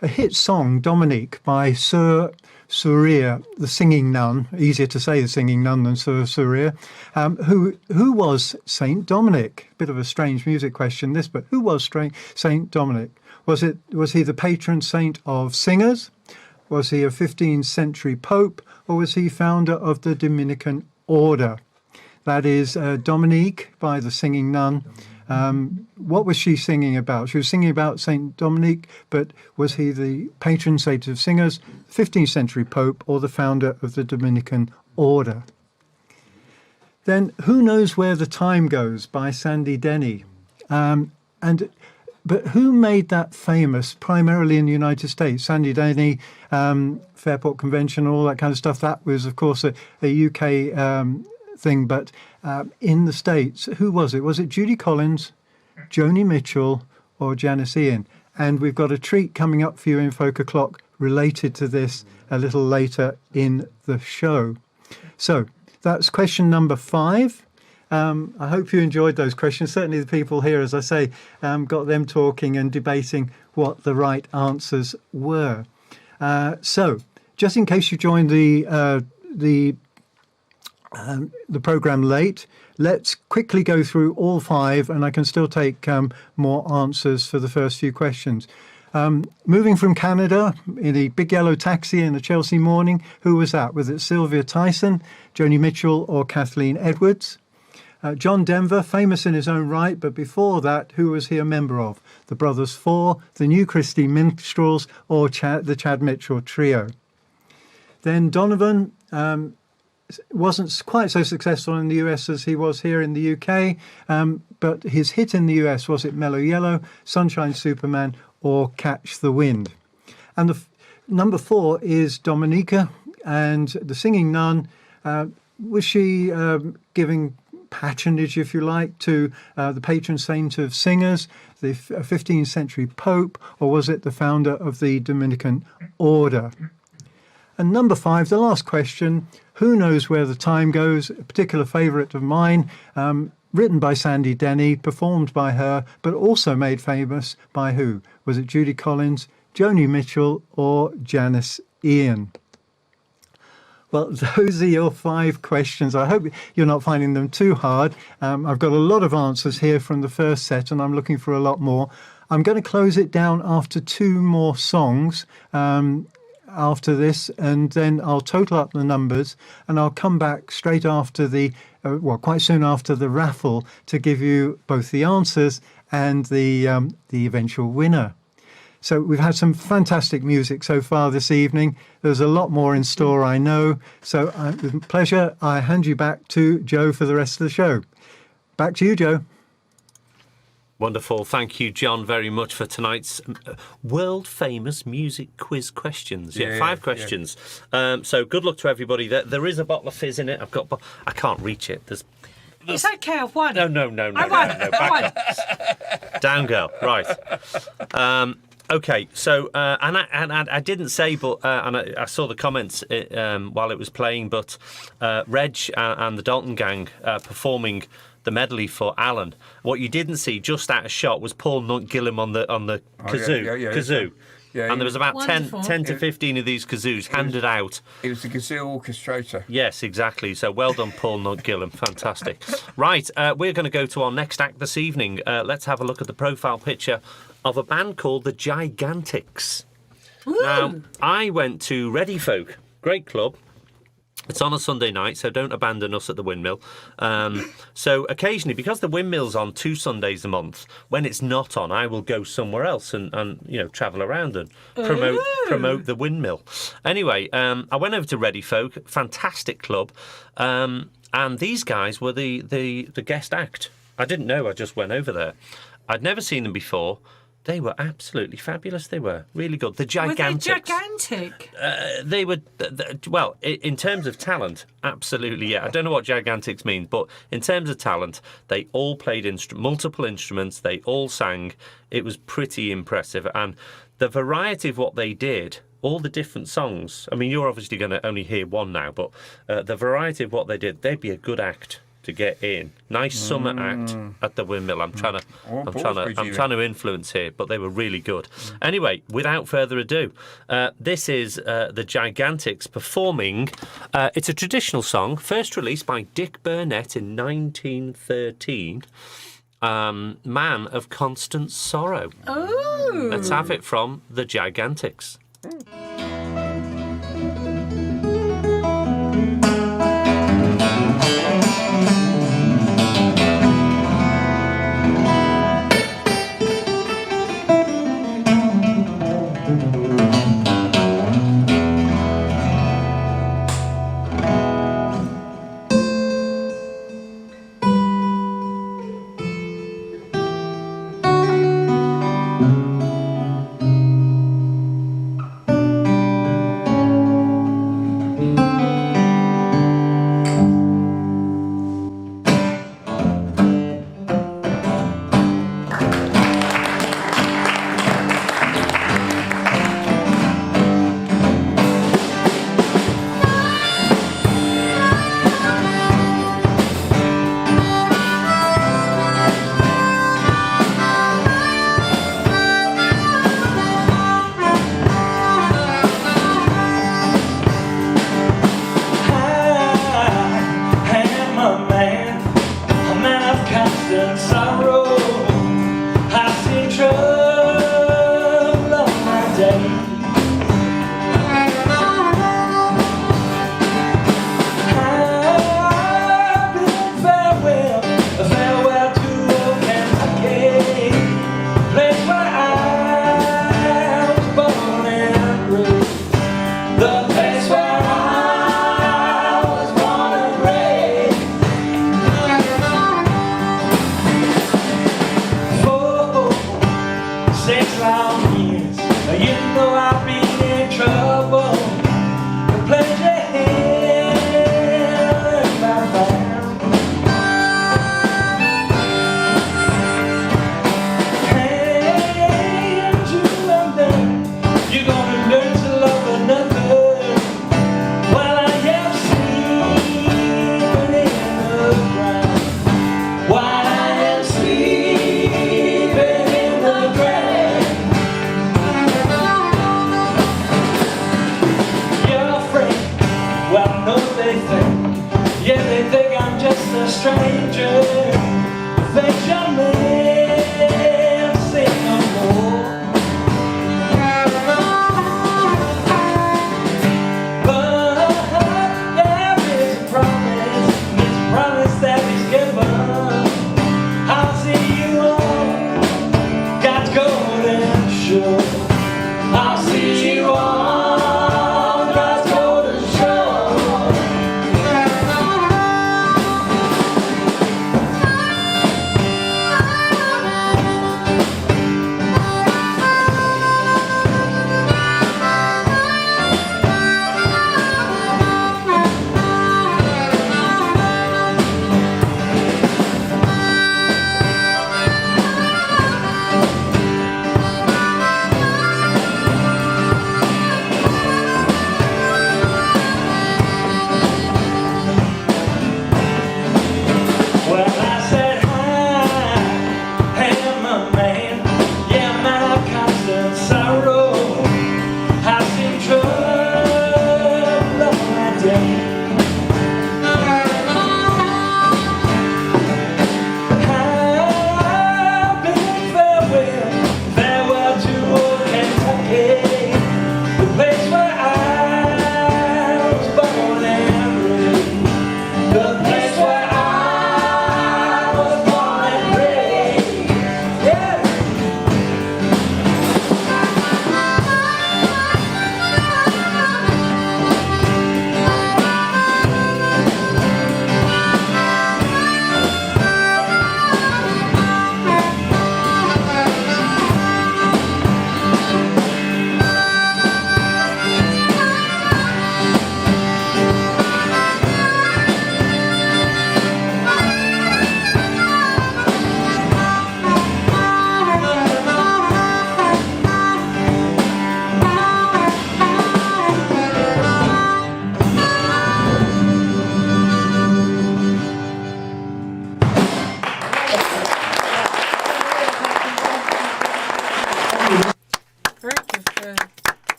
A hit song, Dominique, by Sir Surir, the singing nun, easier to say the singing nun than Sir Surir, who was Saint Dominic? Bit of a strange music question, this, but who was Saint Dominic? Was he the patron saint of singers? Was he a 15th century pope? Or was he founder of the Dominican order? That is Dominique by the singing nun. What was she singing about? She was singing about Saint Dominic, but was he the patron saint of singers, 15th century pope, or the founder of the Dominican order? Then Who Knows Where the Time Goes by Sandy Denny. But who made that famous primarily in the United States? Sandy Denny, Fairport Convention, all that kind of stuff. That was, of course, a UK thing. But in the States, who was it? Was it Judy Collins, Joni Mitchell, or Janice Ian? And we've got a treat coming up for you in FolkOclock related to this a little later in the show. So that's question number 5. I hope you enjoyed those questions. Certainly the people here, as I say, got them talking and debating what the right answers were. So, just in case you joined the program late, let's quickly go through all 5, and I can still take more answers for the first few questions. Moving from Canada in a big yellow taxi in a Chelsea morning, who was that? Was it Sylvia Tyson, Joni Mitchell, or Kathleen Edwards? John Denver, famous in his own right, but before that, who was he a member of? The Brothers Four, the New Christy Minstrels, or the Chad Mitchell Trio? Then Donovan wasn't quite so successful in the US as he was here in the UK, but his hit in the US, was it Mellow Yellow, Sunshine Superman, or Catch the Wind? And the number 4 is Dominica, and the singing nun. Was she giving patronage, if you like, to the patron saint of singers, the 15th century pope, or was it the founder of the Dominican order? And number 5, the last question, Who Knows Where the Time Goes? A particular favourite of mine, written by Sandy Denny, performed by her, but also made famous by who? Was it Judy Collins, Joni Mitchell, or Janice Ian? Well, those are your 5 questions. I hope you're not finding them too hard. I've got a lot of answers here from the first set, and I'm looking for a lot more. I'm going to close it down after 2 more songs after this, and then I'll total up the numbers, and I'll come back straight after quite soon after the raffle to give you both the answers and the eventual winner. So we've had some fantastic music so far this evening. There's a lot more in store, I know. So with pleasure, I hand you back to Joe for the rest of the show. Back to you, Joe. Wonderful. Thank you, John, very much for tonight's world-famous music quiz questions. Yeah, 5 questions. Yeah. So good luck to everybody. There is a bottle of fizz in it. I can't reach it. It's okay, I've won. No. I won. Down, girl. Right. Okay, so and I didn't say, but and I saw the comments while it was playing, but Reg and the Dalton Gang performing the medley for Alan. What you didn't see, just out of shot, was Paul Gillam on the kazoo. Yeah, and there was about 10 to 15 of these kazoos handed out. It was the kazoo orchestrator. Yes, exactly. So well done, Paul Gillam. Fantastic. Right, we're going to go to our next act this evening. Let's have a look at the profile picture of a band called the Jigantics. Now, I went to Ready Folk, great club. It's on a Sunday night, so don't abandon us at the Windmill. So occasionally, because the Windmill's on 2 Sundays a month, when it's not on, I will go somewhere else and travel around and promote the Windmill. Anyway, I went over to Ready Folk, fantastic club, and these guys were the guest act. I didn't know, I just went over there. I'd never seen them before. They were absolutely fabulous. They were really good. The Jigantics. Were they gigantic? They were, well, in terms of talent, absolutely, yeah. I don't know what Gigantics means, but in terms of talent, they all played multiple instruments. They all sang. It was pretty impressive. And the variety of what they did, all the different songs, I mean, you're obviously going to only hear one now, but the variety of what they did, they'd be a good act to get in. Nice summer act at the Windmill. I'm trying to influence here, but they were really good. Anyway, without further ado, this is the Gigantics performing. It's a traditional song, first released by Dick Burnett in 1913. Man of Constant Sorrow. Oh! Let's have it from the Gigantics.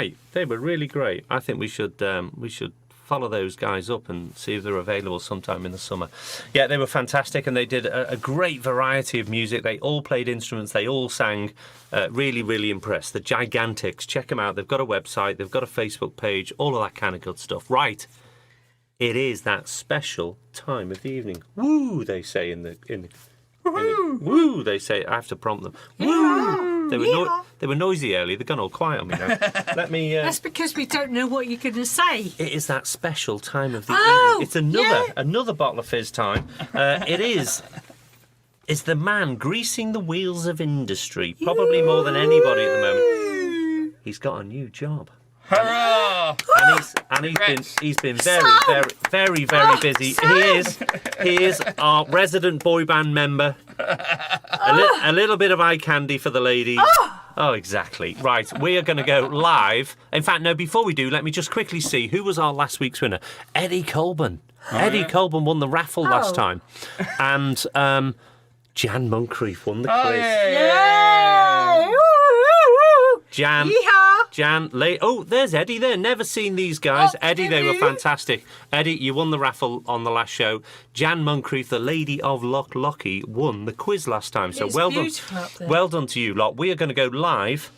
right. They were really great. I think we should follow those guys up and see if they're available sometime in the summer. Yeah, they were fantastic, and they did a great variety of music. They all played instruments. They all sang. Really, really impressed. The Jigantics. Check them out. They've got a website. They've got a Facebook page. All of that kind of good stuff. Right. It is that special time of the evening. Woo, they say in the woo, they say. I have to prompt them. Woo. They were noisy earlier. They've gone all quiet on me now. Let me. That's because we don't know what you're going to say. It is that special time of the evening. It's another bottle of fizz time. It is. It's the man greasing the wheels of industry, probably more than anybody at the moment. He's got a new job. Hurrah! And he's been very busy. He is our resident boy band member. A little bit of eye candy for the ladies. Oh, exactly. Right, we are going to go live. In fact, no, before we do, let me just quickly see who was our last week's winner. Eddie Colburn. Colburn won the raffle last time. And Jan Moncrief won the quiz. Yay! Jan. Oh, there's Eddie there. Never seen these guys. Eddie, they were fantastic. Eddie, you won the raffle on the last show. Jan Moncrief, the Lady of Loch won the quiz last time. So well done. Well done to you lot. We are going to go live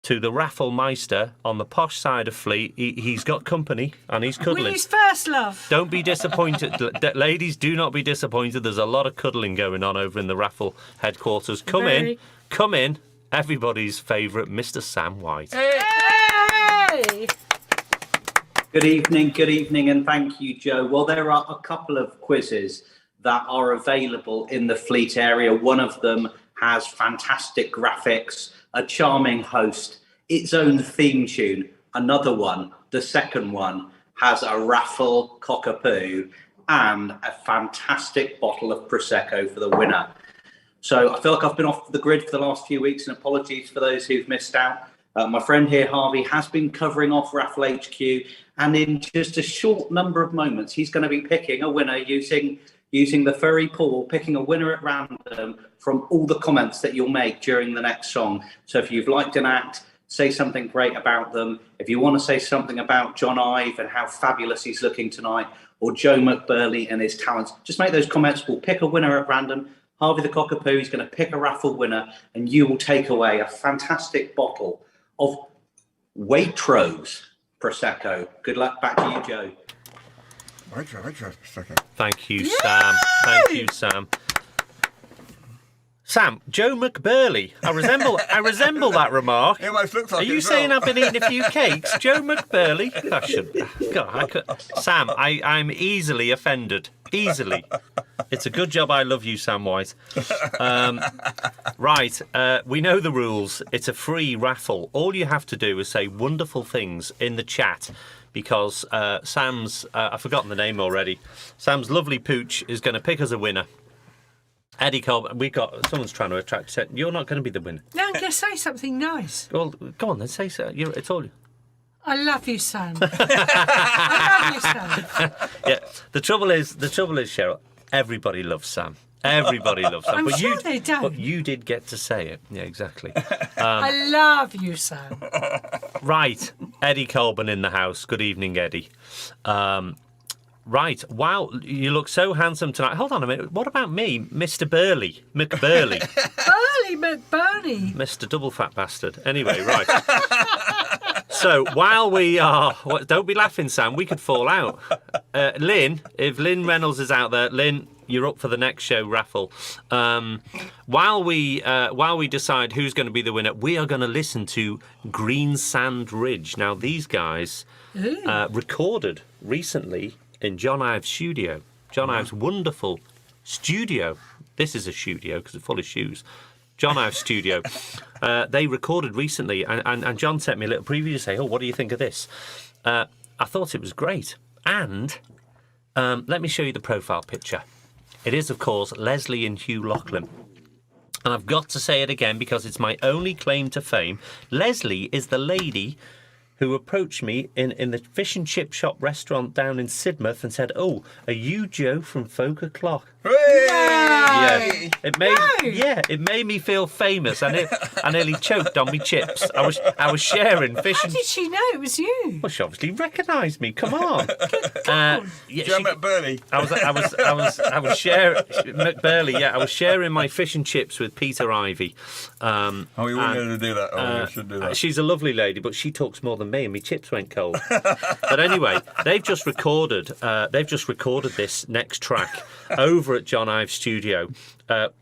to the raffle meister on the posh side of Fleet. He's got company and he's cuddling. Willie's first love. Don't be disappointed. Ladies, do not be disappointed. There's a lot of cuddling going on over in the raffle headquarters. Come in. Everybody's favourite, Mr. Sam White. Hey! Good evening, and thank you, Joe. Well, there are a couple of quizzes that are available in the Fleet area. One of them has fantastic graphics, a charming host, its own theme tune. Another one, the second one, has a raffle cockapoo and a fantastic bottle of Prosecco for the winner. So I feel like I've been off the grid for the last few weeks, and apologies for those who've missed out. My friend here, Harvey, has been covering off Raffle HQ, and in just a short number of moments, he's going to be picking a winner using the furry pool, picking a winner at random from all the comments that you'll make during the next song. So if you've liked an act, say something great about them. If you want to say something about John Ive and how fabulous he's looking tonight, or Joe McBurley and his talents, just make those comments. We'll pick a winner at random. Harvey the Cockapoo is going to pick a raffle winner, and you will take away a fantastic bottle of Waitrose Prosecco. Good luck. Back to you, Joe. Waitrose Prosecco. Thank you, Sam. Thank you, Sam. Sam, Joe McBurley. I resemble that remark. It almost looks like Are you saying I've been eating a few cakes? Joe McBurley? Sam, I'm easily offended. Easily. It's a good job I love you, Sam White. Right, we know the rules. It's a free raffle. All you have to do is say wonderful things in the chat, because Sam's, I've forgotten the name already, Sam's lovely pooch is going to pick us a winner. Eddie Colburn, someone's trying to attract you. You're not going to be the winner. No, I'm going to say something nice. Well, go on then, say so. It's all you. I love you, Sam. I love you, Sam. Yeah, the trouble is, Cheryl, everybody loves Sam. Everybody loves Sam. I'm sure they don't. But you did get to say it. Yeah, exactly. I love you, Sam. Right, Eddie Colburn in the house. Good evening, Eddie. Right, wow, you look so handsome tonight. Hold on a minute, what about me, Mr. McBurley? Burley McBurney. Mr. Double Fat Bastard. Anyway, right. So, while we are... don't be laughing, Sam, we could fall out. Lynne, if Lynne Reynolds is out there, Lynne, you're up for the next show raffle. While we decide who's going to be the winner, we are going to listen to Green Sand Ridge. Now, these guys recorded recently in John Ive's studio. John Ive's wonderful studio. This is a studio because it's full of shoes. John Ive's studio. They recorded recently, and John sent me a little preview to say, what do you think of this? I thought it was great. And let me show you the profile picture. It is, of course, Lesley and Hugh Louchlin. And I've got to say it again because it's my only claim to fame. Lesley is the lady who approached me in the fish and chip shop restaurant down in Sidmouth and said, are you Joe from FolkOclock? Hey! Yeah, it made me feel famous. I nearly choked on my chips. I was sharing fish. How did she know it was you? Well, she obviously recognised me. Come on. Joe McBurley. I was sharing McBurley. Yeah, I was sharing my fish and chips with Peter Ivy. We wouldn't have to do that. We should do that. She's a lovely lady, but she talks more than me, and my chips went cold. But anyway, they've just recorded this next track over at John Ive's studio.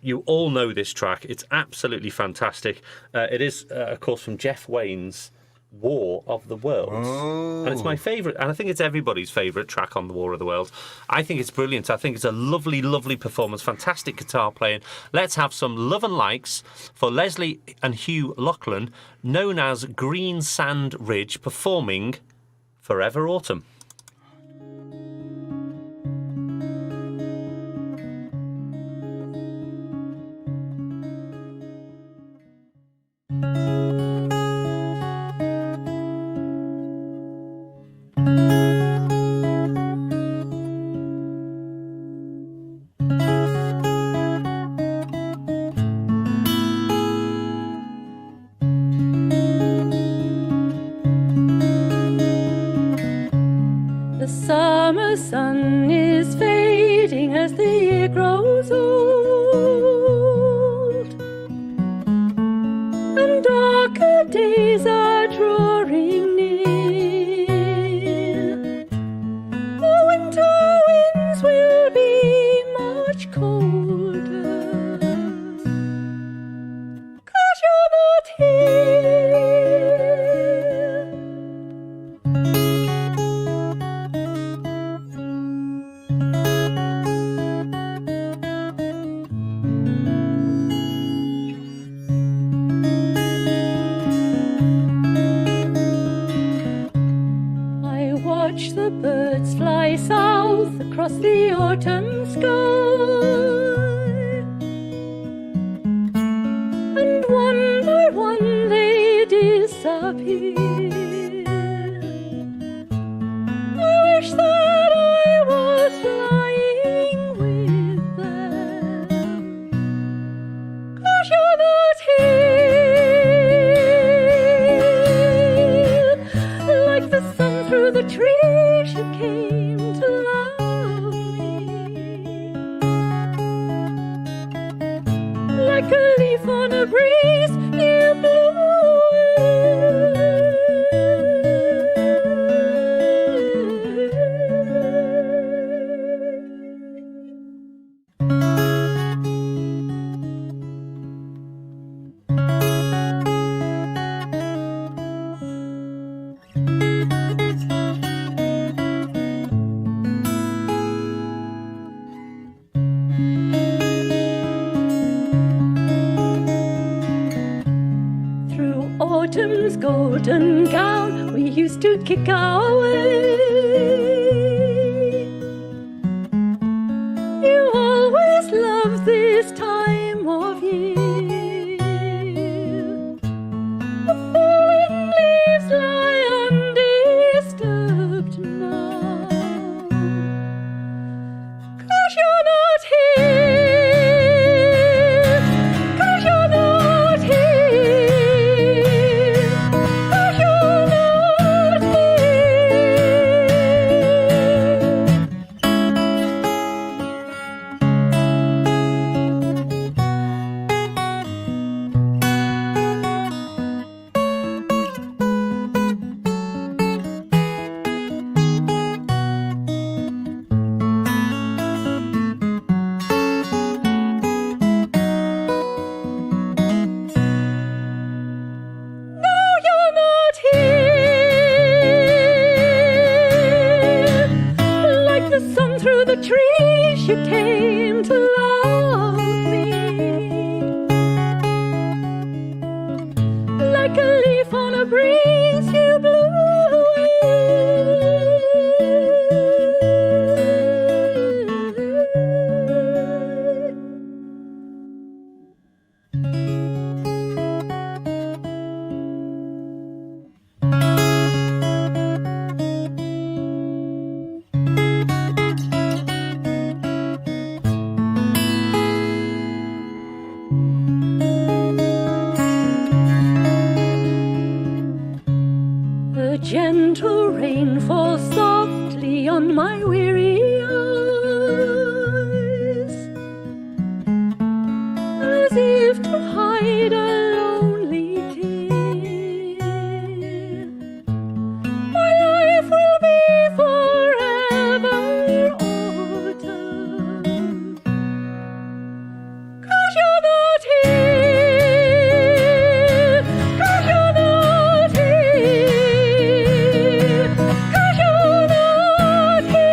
You all know this track. It's absolutely fantastic. It is, of course, from Jeff Wayne's War of the Worlds. And it's my favourite, and I think it's everybody's favourite track on the War of the Worlds. I think it's brilliant. I think it's a lovely, lovely performance, fantastic guitar playing. Let's have some love and likes for Lesley and Hugh Louchlin, known as Green Sand Ridge, performing Forever Autumn. The summer sun is fading as the year grows old, and darker days are drawing near. The winter winds will be much colder, 'cause you're not here. The birds fly south across the autumn sky, and one by one they disappear. I wish that I was flying with them, 'cause you're not here. Like the sun through the trees, you came to love me. Like a leaf on a breeze, you blew autumn's golden gown we used to kick our way. You always loved this time of year. The fallen leaves lie undisturbed now, 'cause you're not here, 'cause you're not here, 'cause you're not trees, you came to love me. Like a leaf on a breeze, you blew gentle rain falls softly on my weary eyes, as if to hide a lonely tear. My life will be forever autumn, 'cause you're not here, 'cause you're not here, 'cause you're not here.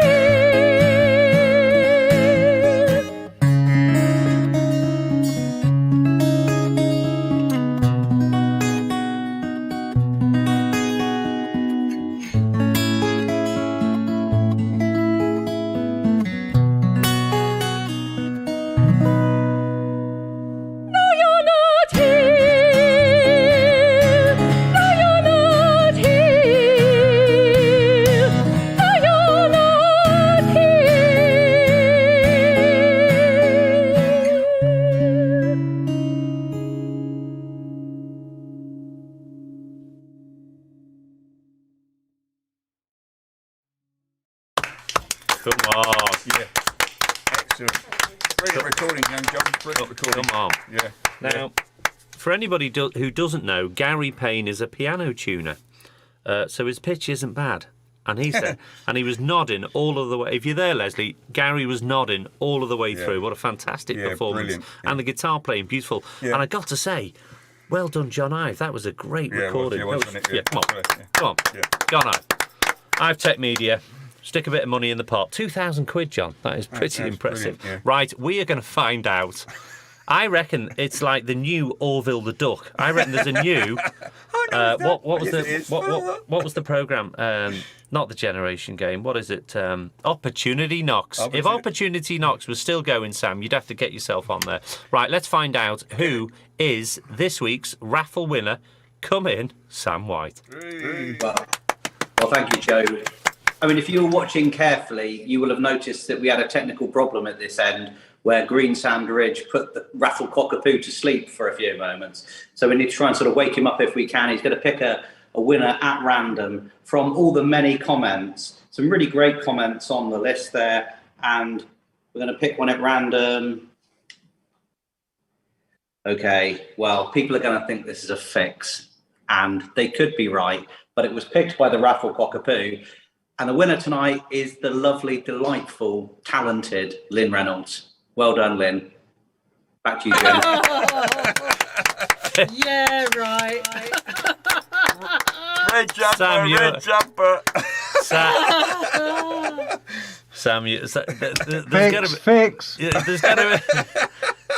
No, you're not here. No, you're not here. No, you're not here. Come on. Yeah. Excellent. Brilliant recording, young John. Brilliant recording. Come on. Yeah. Now, for anybody who doesn't know, Gary Payne is a piano tuner, so his pitch isn't bad. And he said, and he was nodding all of the way. If you're there, Lesley, Gary was nodding all of the way through. What a fantastic performance! Brilliant. And the guitar playing beautiful. Yeah. And I got to say, well done, John Ive. That was a great recording. Wasn't it? Yeah, come on, come on, Yeah. John Ive. IveTech Media. Stick a bit of money in the pot. 2,000 quid, John. That is pretty That's impressive. brilliant, yeah. Right, we are going to find out. I reckon it's like the new Orville the Duck. I reckon there's a new. What was what was the program? Not the Generation Game. What is it? Opportunity Knocks. If Opportunity Knocks was still going, Sam, you'd have to get yourself on there. Right, let's find out who is this week's raffle winner. Come in, Sam White. Well, thank you, Joe. I mean, if you were watching carefully, you will have noticed that we had a technical problem at this end where Green Sand Ridge put the raffle cockapoo to sleep for a few moments. So we need to try and sort of wake him up if we can. He's going to pick a winner at random from all the many comments. Some really great comments on the list there. And we're going to pick one at random. Okay, well, people are going to think this is a fix. And they could be right. But it was picked by the raffle cockapoo. And the winner tonight is the lovely, delightful, talented Lynne Reynolds. Well done, Lynn. Back to you, Jen. Yeah, right. Red jumper, Sam, red jumper. Sam, there's Fix. There's got to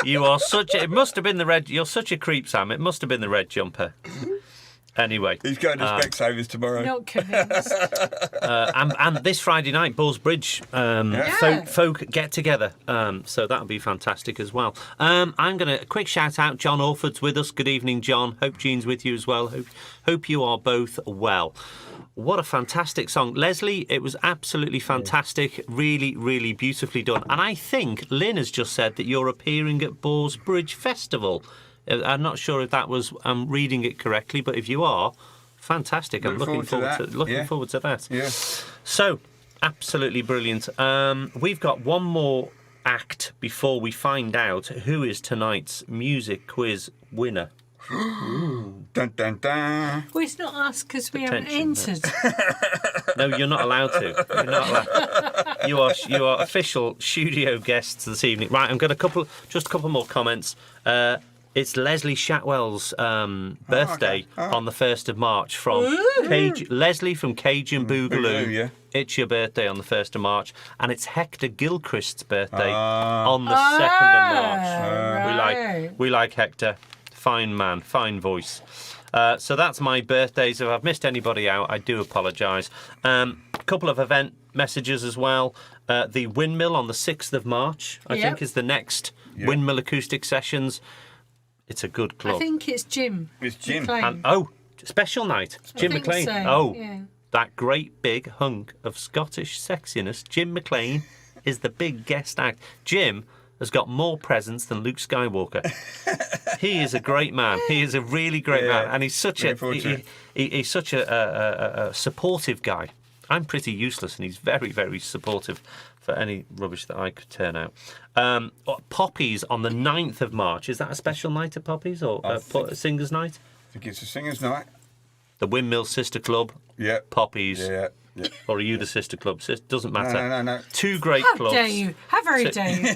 be. You are such a. It must have been the red. You're such a creep, Sam. It must have been the red jumper. Anyway, he's going to Specsavers tomorrow. Not convinced. And this Friday night, Ballsbridge, folk get together. So that'll be fantastic as well. I'm going to quick shout out. John Orford's with us. Good evening, John. Hope Jean's with you as well. Hope you are both well. What a fantastic song, Lesley. It was absolutely fantastic. Really, really beautifully done. And I think Lynn has just said that you're appearing at Ballsbridge Festival. I'm not sure if that was I'm reading it correctly, but if you are, fantastic. I'm looking forward to that. Yeah. So, absolutely brilliant. We've got one more act before we find out who is tonight's music quiz winner. Dun, dun, dun. Well, it's not us because we haven't entered. No, you're not allowed to. You're not allowed. You are official studio guests this evening. Right, I've got a couple more comments. It's Lesley Shatwell's birthday on the 1st of March from Lesley from Cajun Boogaloo. Yeah. It's your birthday on the 1st of March. And it's Hector Gilchrist's birthday on the 2nd of March. Right. We like Hector. Fine man, fine voice. So that's my birthdays. If I've missed anybody out, I do apologise. A couple of event messages as well. The Windmill on the 6th of March, I think, is the next Windmill acoustic sessions. It's a good club. I think it's Jim. It's Jim. And, special night. Jim McLean. So, that great big hunk of Scottish sexiness. Jim McLean is the big guest act. Jim has got more presents than Luke Skywalker. He is a great man. He is a really great man, and he's such he's such a supportive guy. I'm pretty useless, and he's very, very supportive for any rubbish that I could turn out. Poppies on the 9th of March. Is that a special night at Poppies or a singers' night? I think it's a singers' night. The Windmill Sister Club. Yeah. Poppies. Yeah. Or are you the sister club? Doesn't matter. No. Two great clubs. How dare you? How very dare you?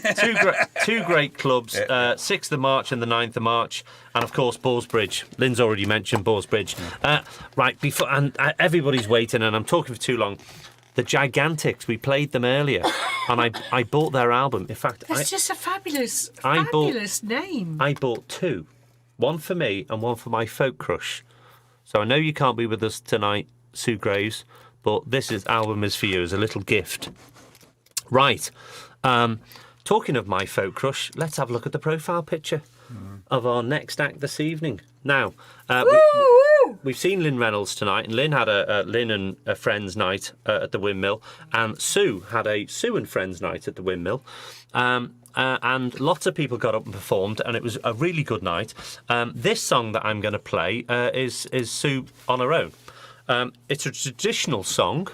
Two great clubs. 6th of March and the 9th of March, and of course Ballsbridge. Lynn's already mentioned Ballsbridge. Right before, and everybody's waiting, and I'm talking for too long. The Jigantics. We played them earlier, and I bought their album. In fact, it's just a fabulous name. I bought 2, one for me and one for my folk crush. So I know you can't be with us tonight, Sue Graves. But this album is for you as a little gift. Right. Talking of my folk crush, let's have a look at the profile picture of our next act this evening. Now, we've seen Lynne Reynolds tonight, and Lynn had a Lynn and a friends night at the Windmill, and Sue had a Sue and friends night at the Windmill. And lots of people got up and performed, and it was a really good night. This song that I'm going to play is Sue on her own. It's a traditional song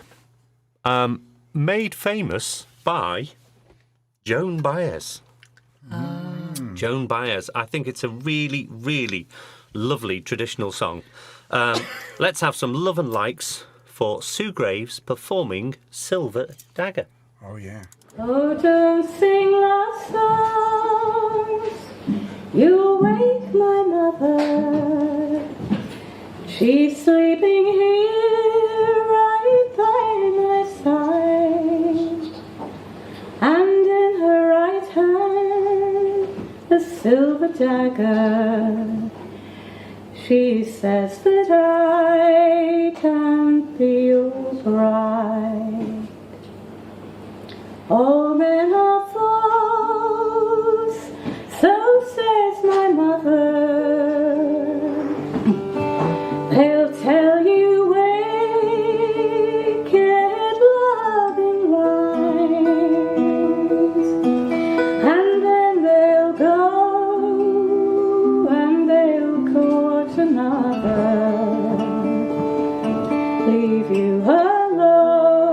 made famous by Joan Baez. Joan Baez. I think it's a really, really lovely traditional song. Let's have some love and likes for Sue Graves performing Silver Dagger. Oh, yeah. Oh, don't sing love songs, you'll wake my mother. She's sleeping here right by my side, and in her right hand a silver dagger. She says that I can't be your bride. All men are false, so says my mother. They'll tell you wicked loving lies, and then they'll go and they'll court another, leave you alone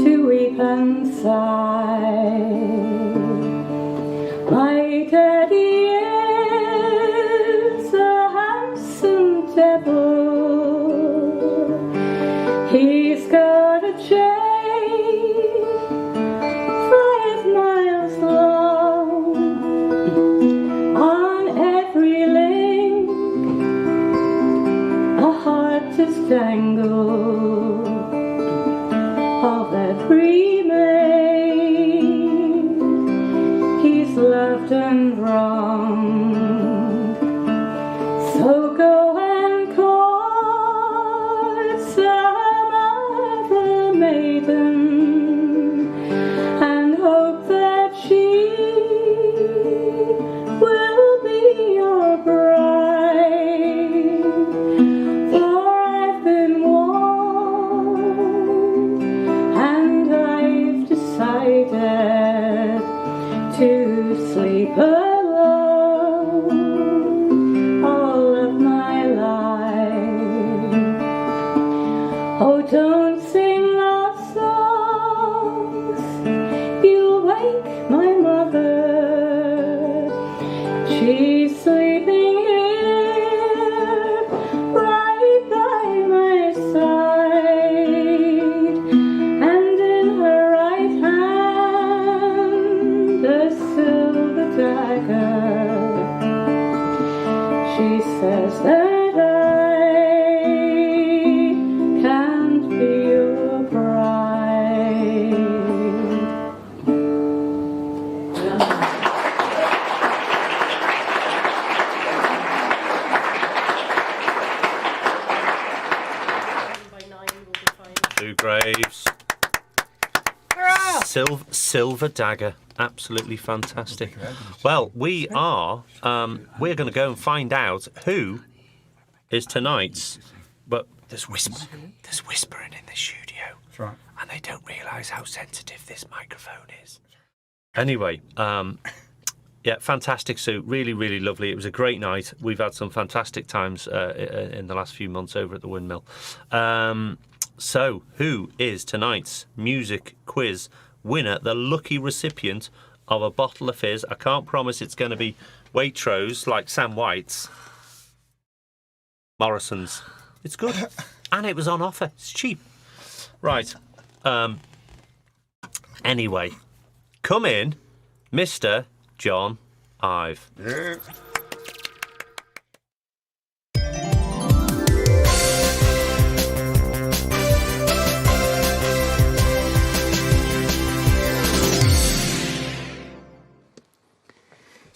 to weep and sigh. My daddy is a handsome devil. He's got a chain 5 miles long. On every link a heart is dangled of every maid he's loved and wronged. So go and court some other maiden, and hope that she will be your bride. For I've been warned, and I've decided to sleep alone all of my life. Oh, don't sing love songs, you'll wake my mother. She's sleeping here right by my side, and in her right hand a silver dagger. She says that I can't be your bride. Sue Graves. Silver Dagger. Absolutely fantastic. Well, we're going to go and find out who is tonight's. But there's whispering in the studio. That's right. And they don't realise how sensitive this microphone is. Anyway, yeah, fantastic suit. Really, really lovely. It was a great night. We've had some fantastic times in the last few months over at the Windmill. So, who is tonight's music quiz winner, the lucky recipient of a bottle of fizz? I can't promise it's going to be Waitrose like Sam White's. Morrison's. It's good. And it was on offer. It's cheap. Right. Anyway, come in, Mr. John Ive. Yeah.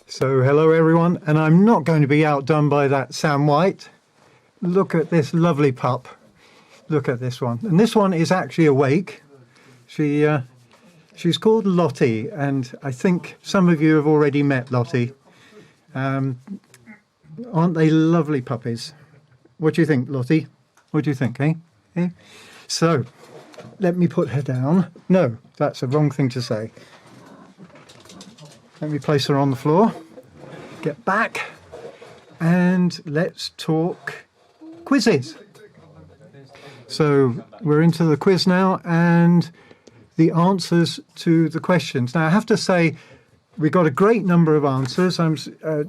So, hello everyone, and I'm not going to be outdone by that Sam White. Look at this lovely pup. Look at this one. And this one is actually awake. She's called Lottie, and I think some of you have already met Lottie. Aren't they lovely puppies? What do you think, Lottie? What do you think, eh? Eh? So, let me put her down. No, that's the wrong thing to say. Let me place her on the floor. Get back, and let's talk quizzes. So we're into the quiz now, and the answers to the questions. Now, I have to say, we got a great number of answers. I'm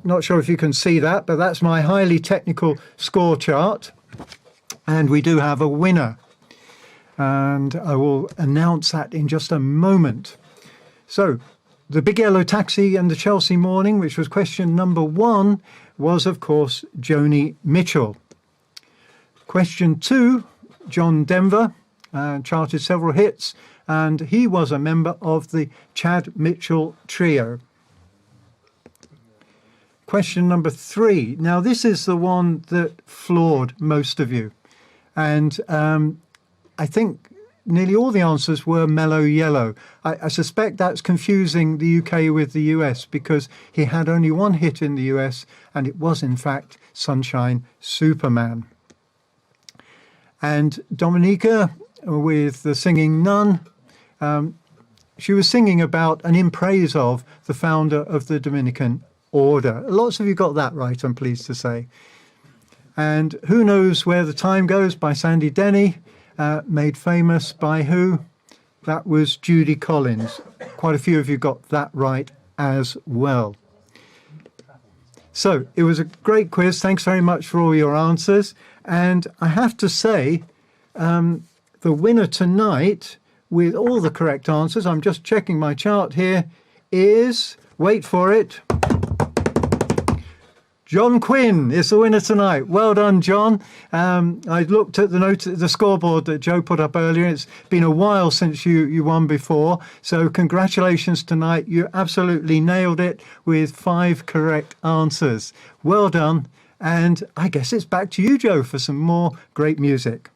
not sure if you can see that, but that's my highly technical score chart. And we do have a winner. And I will announce that in just a moment. So, the Big Yellow Taxi and the Chelsea Morning, which was question number 1, was, of course, Joni Mitchell. Question 2, John Denver, charted several hits, and he was a member of the Chad Mitchell Trio. Question number 3. Now, this is the one that floored most of you. And I think nearly all the answers were Mellow Yellow. I suspect that's confusing the UK with the US, because he had only one hit in the US, and it was, in fact, Sunshine Superman. And Dominica, with the singing Nun, she was singing about and in praise of the founder of the Dominican Order. Lots of you got that right, I'm pleased to say. And Who Knows Where the Time Goes by Sandy Denny, made famous by who? That was Judy Collins. Quite a few of you got that right as well. So it was a great quiz. Thanks very much for all your answers. And I have to say, the winner tonight, with all the correct answers, I'm just checking my chart here, is, wait for it, John Quinn is the winner tonight. Well done, John. I looked at the scoreboard that Joe put up earlier. It's been a while since you won before. So congratulations tonight. You absolutely nailed it with 5 correct answers. Well done. And I guess it's back to you, Joe, for some more great music.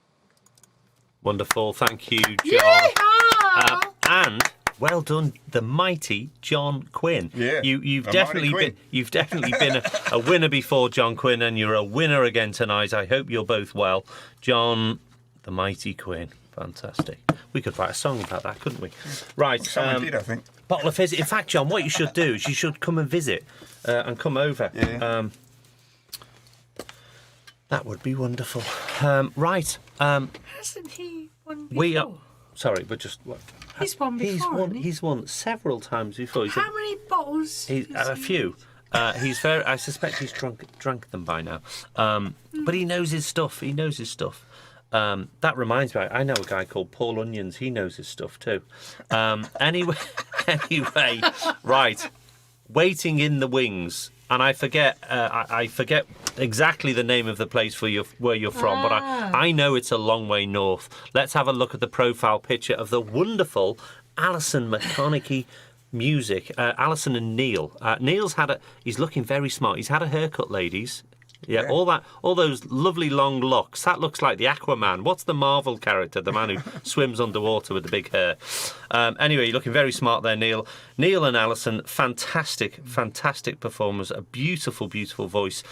Wonderful. Thank you, John. And well done, the mighty John Quinn. Yeah, you've definitely been a winner before, John Quinn, and you're a winner again tonight. I hope you're both well. John, the mighty Quinn. Fantastic. We could write a song about that, couldn't we? Right. Someone did, I think. Bottle of fizz. In fact, John, what you should do is you should come and visit and come over. Yeah. That would be wonderful. Right. Hasn't he won before? Sorry, but just... He's won before, He's won several times before. How many bottles? A few. He's very. I suspect he's drunk them by now. But he knows his stuff. That reminds me. I know a guy called Paul Onions. He knows his stuff too. Anyway, right. Waiting in the Wings, and I forget exactly the name of the place where you're from, but I know it's a long way north. Let's have a look at the profile picture of the wonderful Alison MacConnachie music. Alison and Neil. He's looking very smart. He's had a haircut, ladies. Yeah, all those lovely long locks. That looks like the Aquaman. What's the Marvel character, the man who swims underwater with the big hair? Anyway, you're looking very smart there, Neil. Neil and Alison, fantastic performers. A beautiful, beautiful voice.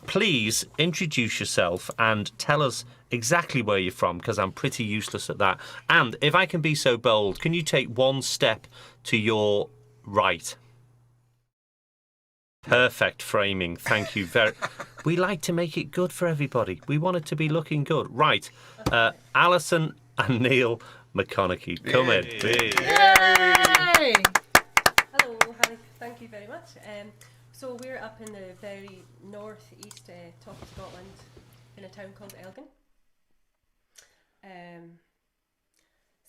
Please introduce yourself and tell us exactly where you're from, because I'm pretty useless at that. And if I can be so bold, can you take one step to your Right. Perfect framing. Thank you very. We like to make it good for everybody. We want it to be looking good. Right. Alison and Neil MacConnachie, come in. Yay! Hello, hi, thank you very much. So we're up in the very northeast top of Scotland in a town called Elgin.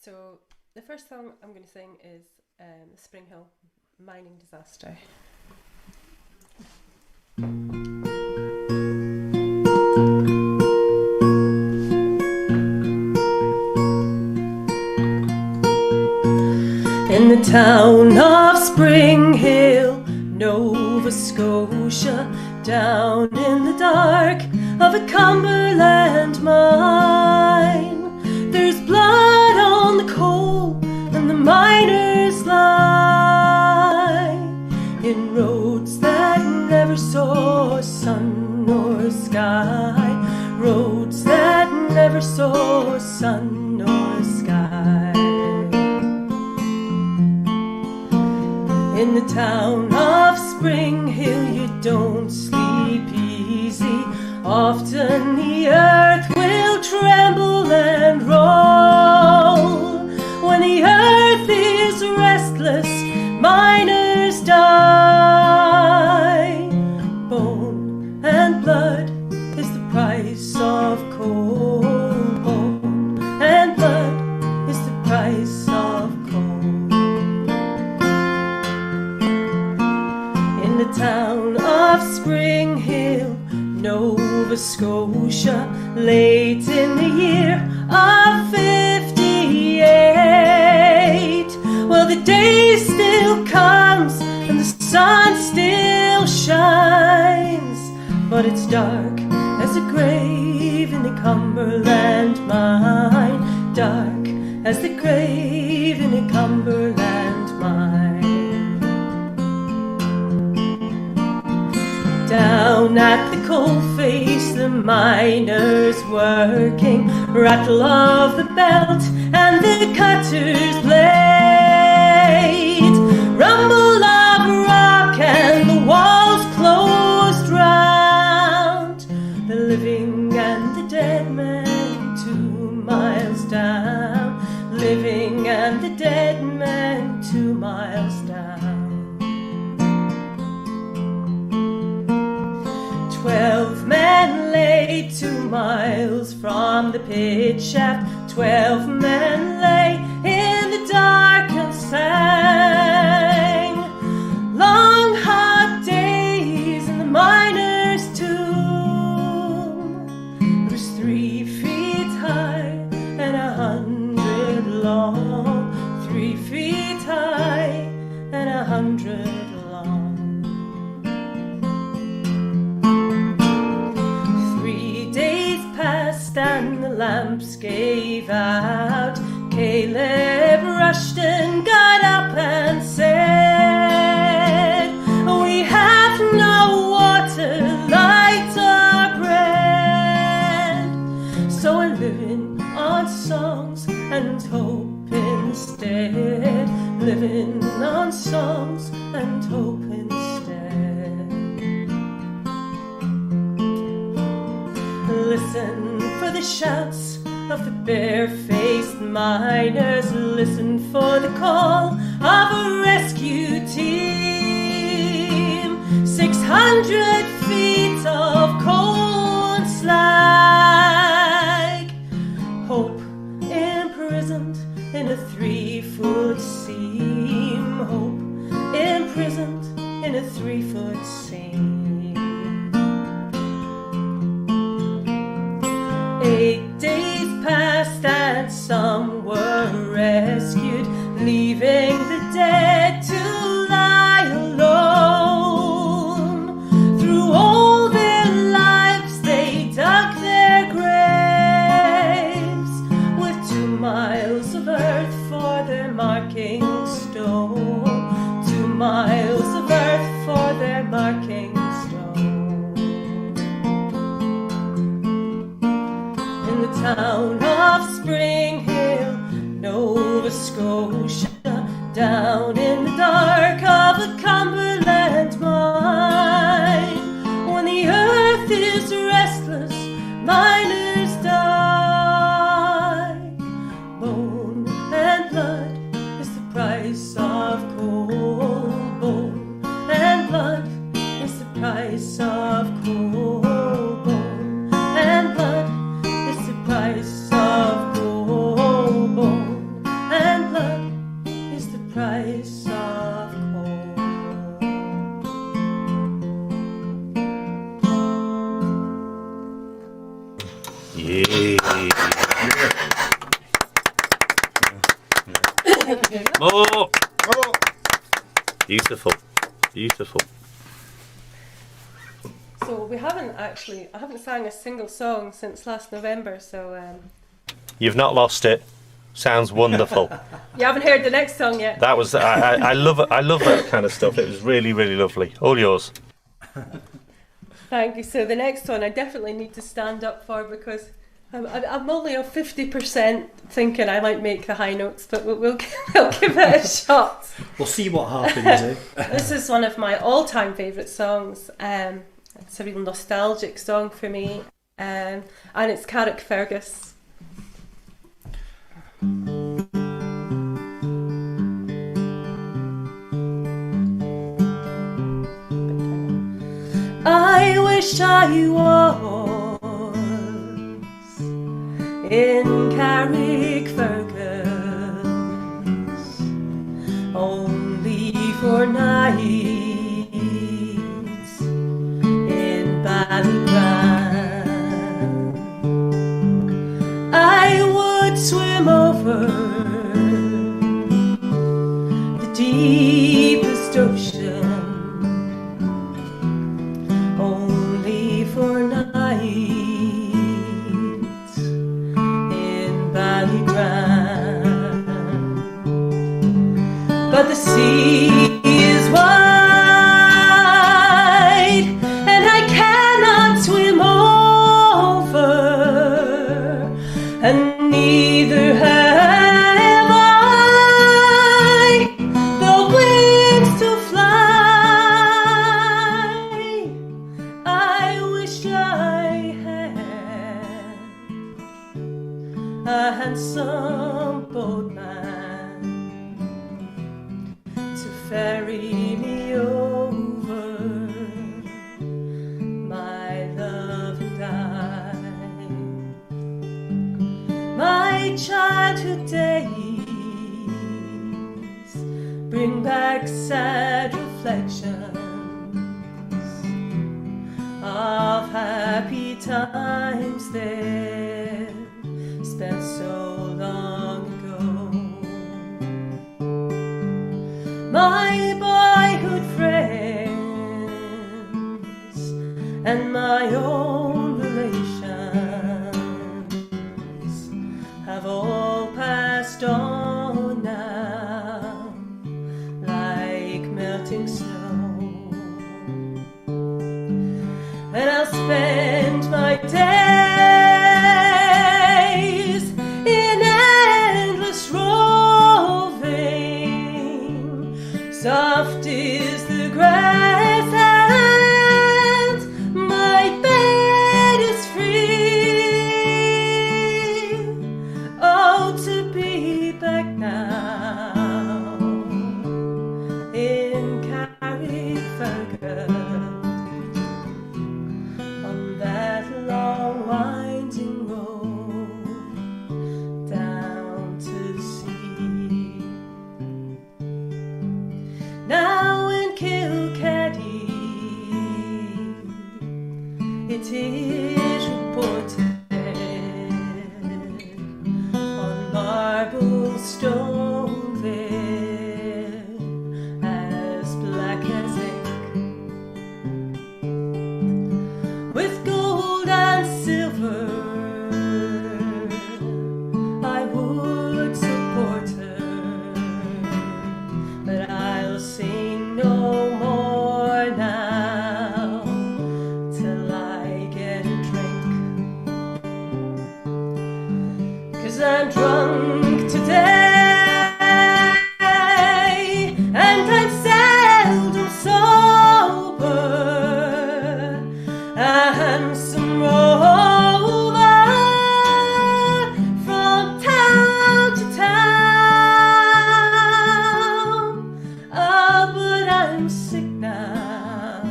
So the first song I'm going to sing is Spring Hill Mining Disaster. In the town of Spring Hill, Nova Scotia, down in the dark of a Cumberland mine, there's blood on the coal and the miners lie in roads that never saw sun nor sky, roads that never saw sun nor sky. In the town of Spring Hill, you don't sleep easy. Often the earth will tremble and roll. When the earth is restless, miners die. Bone and blood is the price of coal. Bone and blood is the price of coal. In the town of Spring Hill, Nova Scotia, late in the year of 58. Well, the day still comes and the sun still shines, but it's dark as a grave in the Cumberland mine, dark as the grave in the Cumberland mine. Down at the coalface, the miners working, rattle of the belt and the cutter's blade, rumble of rock and the walls closed round, the living and the dead men 2 miles down, living and the dead men 2 miles down. 12 men lay 2 miles from the pit shaft. 12 men lay in the dark and sang long hot days in the miner's tomb. It was 3 feet high and 100 long, 3 feet high and 100 long. 3 days passed and the lamps gave out. Caleb rushed and got up and said, we have no water, light or bread, so we're living on songs and hope instead, living on songs and hope instead. Listen for the shouts of the bare-faced miners, listen for the call of a rescue team. 600 feet of coal and slag, hope imprisoned in a 3-foot seam, hope imprisoned in a 3-foot seam. 8 days passed and some were rescued, leaving the dead to lie alone. Through all their lives they dug their graves, with 2 miles of earth for their marking stone, 2 miles of earth for their marking stone. In the town of Spring Hill, Nova Scotia, down in the dark More. Beautiful. Beautiful. So I haven't sang a single song since last November, so You've not lost it. Sounds wonderful. you haven't heard the next song yet. That was I love that kind of stuff. It was really, really lovely. All yours. Thank you. So the next one I definitely need to stand up for because I'm only on 50% thinking I might make the high notes, but we'll give it a shot. We'll see what happens. This is one of my all-time favourite songs. It's a real nostalgic song for me, and it's Carrick Fergus. I wish I was in Carrickfergus only for nights in Ballygram. I would swim over the deepest ocean only for nights in Ballygram. But the sea is wide and I cannot swim over, and neither have I the wings to fly. I wish I had a handsome boatman to ferry me over, my love and I. My childhood days bring back sad reflections of happy times there spent so long ago. My boyhood friends and my own relations have all passed on now like melting snow. And I'll spend my days in endless roving. Soft is the grass and my bed is free. Oh, to be back now in Carrickfergus, that long winding road down to the sea. Now in Kilkenny it is reported on marble stone there as black as ink, with gold and silver, I would support her, but I'll sing no more now till I get a drink, 'cause I'm drunk today and I'm seldom sober. A handsome rover from town to town. Oh, but I'm sick now,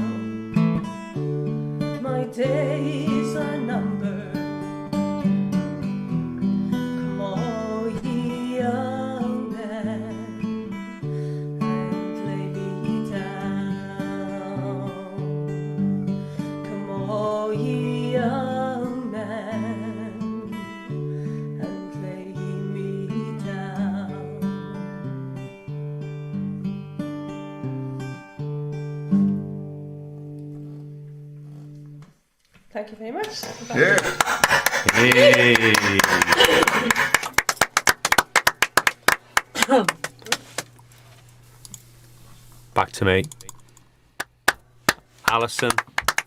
my days are numbered. Come all ye Thank you very much. Yeah. Back to me. Alison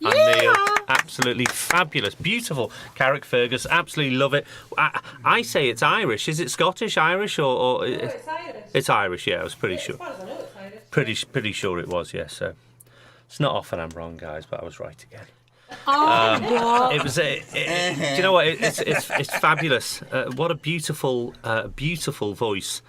and Neil, absolutely fabulous, beautiful. Carrick Fergus, absolutely love it. I say it's Irish. Is it Scottish, Irish, or No, it's Irish. It's Irish, yeah. I was pretty sure. As far as I know, it's Irish. Pretty sure it was, yes. So it's not often I'm wrong, guys, but I was right again. Oh, It was. Do you know what? It's fabulous. What a beautiful voice.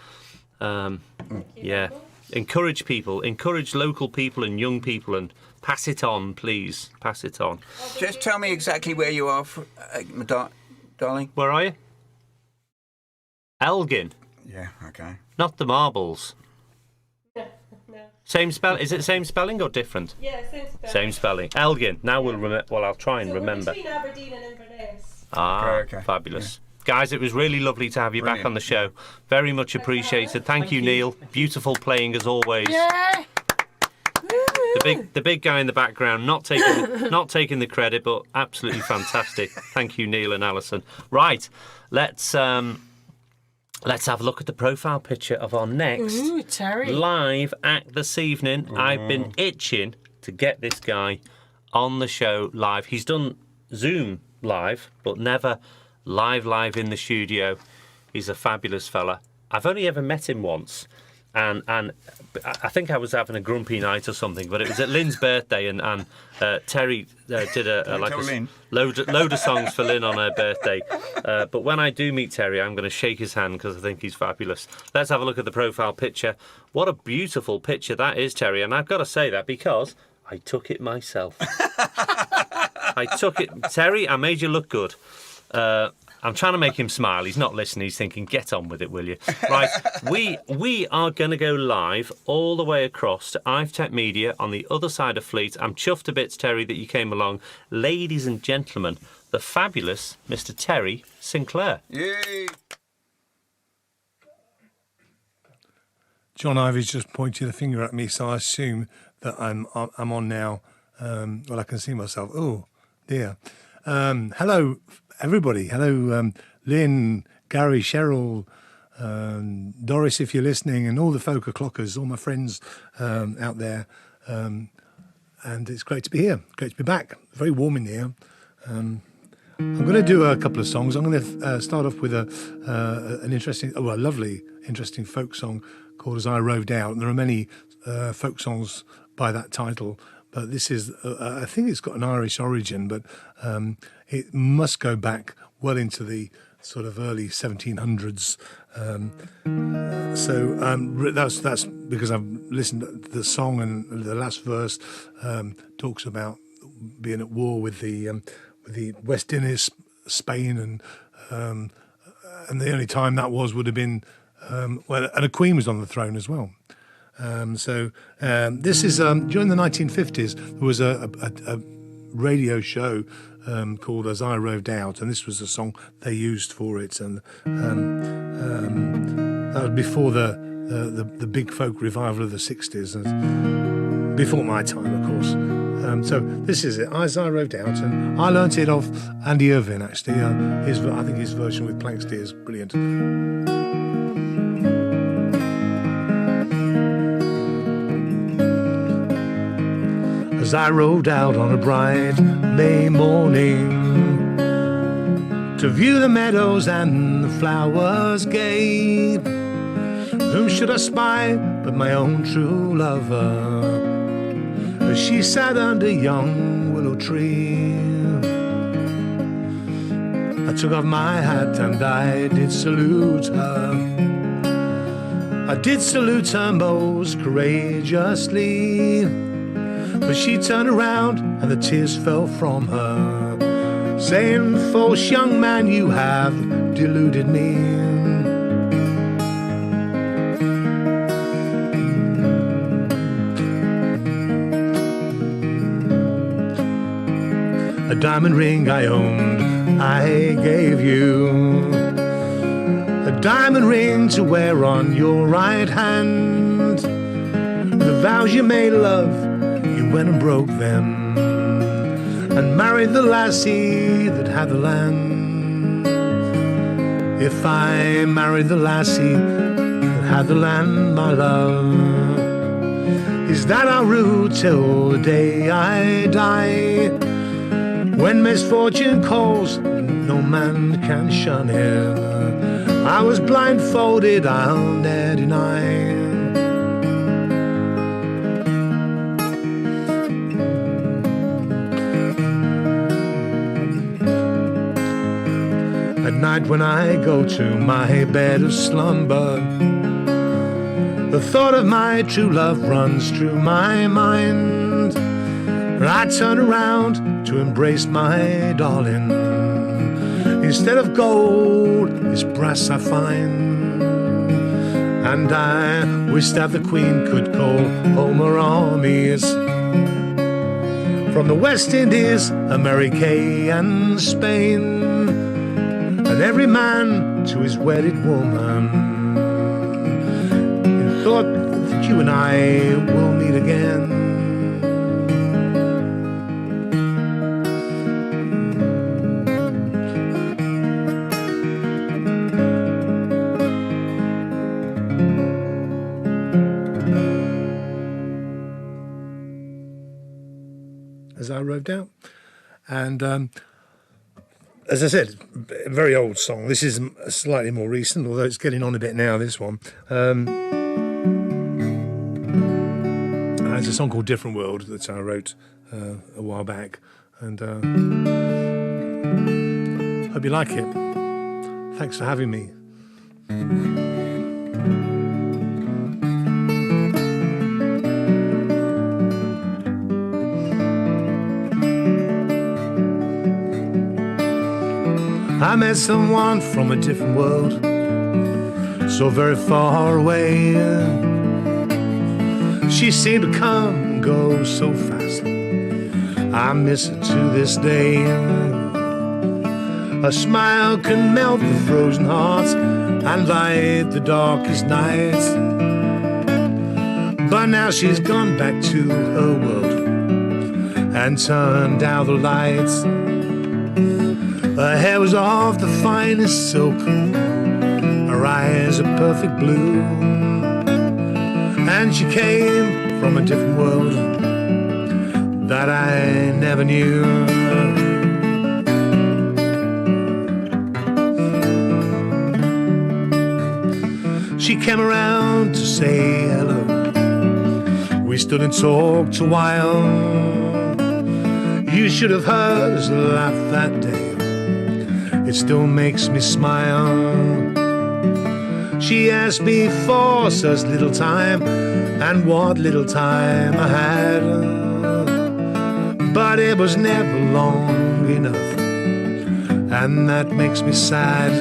Yeah. Encourage people. Encourage local people and young people, and pass it on, please. Pass it on. Just tell me exactly where you are, darling. Where are you? Elgin. Yeah. Okay. Not the marbles. No. Same spell. Is it same spelling or different? Yeah, same spelling. Same spelling. Elgin. Now we'll remember. Well, I'll try and remember. Between Aberdeen and Inverness. Okay. Fabulous. Guys, it was really lovely to have you back on the show. Very much appreciated. Thank you, Neil. Beautiful playing as always. yeah. The big guy in the background, not taking the credit, but absolutely fantastic. Thank you, Neil and Alison. Right, let's have a look at the profile picture of our next Terry. live act this evening. I've been itching to get this guy on the show live. He's done Zoom live, but never live in the studio. He's a fabulous fella. I've only ever met him once, and I think I was having a grumpy night or something, but it was at Lynne's birthday, and Terry did a load of songs for Lynne on her birthday. But when I do meet Terry, I'm going to shake his hand because I think he's fabulous. Let's have a look at the profile picture. What a beautiful picture that is, Terry, and I've got to say that because I took it myself. I took it. Terry, I made you look good. I'm trying to make him smile. He's not listening. He's thinking, get on with it, will you? Right, we are going to go live all the way across to IveTech Media on the other side of Fleet. I'm chuffed to bits, Terry, that you came along. Ladies and gentlemen, the fabulous Mr. Terry St Clair. Yay! John Ive is just pointing the finger at me, so I assume that I'm on now. Well, I can see myself. Oh, dear. Hello, everybody. Hello, Lynne, Gary, Sherryl, Doris, if you're listening, and all the FolkOclockers, all my friends out there. And it's great to be here. Great to be back. Very warm in here. I'm going to do a couple of songs. I'm going to start off with a lovely, interesting folk song called As I Roved Out. And there are many folk songs by that title, but this is, I think it's got an Irish origin, but it must go back well into the sort of early 1700s. That's because I've listened to the song, and the last verse talks about being at war with the West Indies, Spain, and the only time that would have been and a queen was on the throne as well. This is during the 1950s. There was a radio show called As I Roved Out, and this was the song they used for it. And that was before the big folk revival of the 60s, and before my time, of course. So this is it, As I Roved Out, and I learnt it off Andy Irvine, actually. I think his version with Plank Steer is brilliant. As I rode out on a bright May morning to view the meadows and the flowers gay, whom should I spy but my own true lover, as she sat under yon willow tree. I took off my hat and I did salute her. I did salute her most courageously, but she turned around and the tears fell from her, saying, "False young man, you have deluded me." A diamond ring I owned, I gave you, a diamond ring to wear on your right hand. The vows you made, love, you went and broke them. and married the lassie that had the land. If I married the lassie that had the land, my love, is that our route till the day I die? When misfortune calls, no man can shun it. I was blindfolded, I'll ne'er deny. At night when I go to my bed of slumber, the thought of my true love runs through my mind. I turn around to embrace my darling. Instead of gold, it's brass I find. And I wish that the Queen could call home her armies from the West Indies, America and Spain, and every man to his wedded woman. In thought that you and I will meet again. As I wrote down. And as I said, a very old song. This is slightly more recent, although it's getting on a bit now, this one. It's a song called Different World that I wrote a while back. And hope you like it. Thanks for having me. I met someone from a different world, so very far away. She seemed to come and go so fast. I miss her to this day. A smile can melt the frozen hearts and light the darkest nights. But now she's gone back to her world and turned out the lights. Her hair was of the finest silk, her eyes a perfect blue, and she came from a different world that I never knew. She came around to say hello. We stood and talked a while. You should have heard us laugh that day. It still makes me smile. She asked me for such little time, and what little time I had. But it was never long enough, and that makes me sad.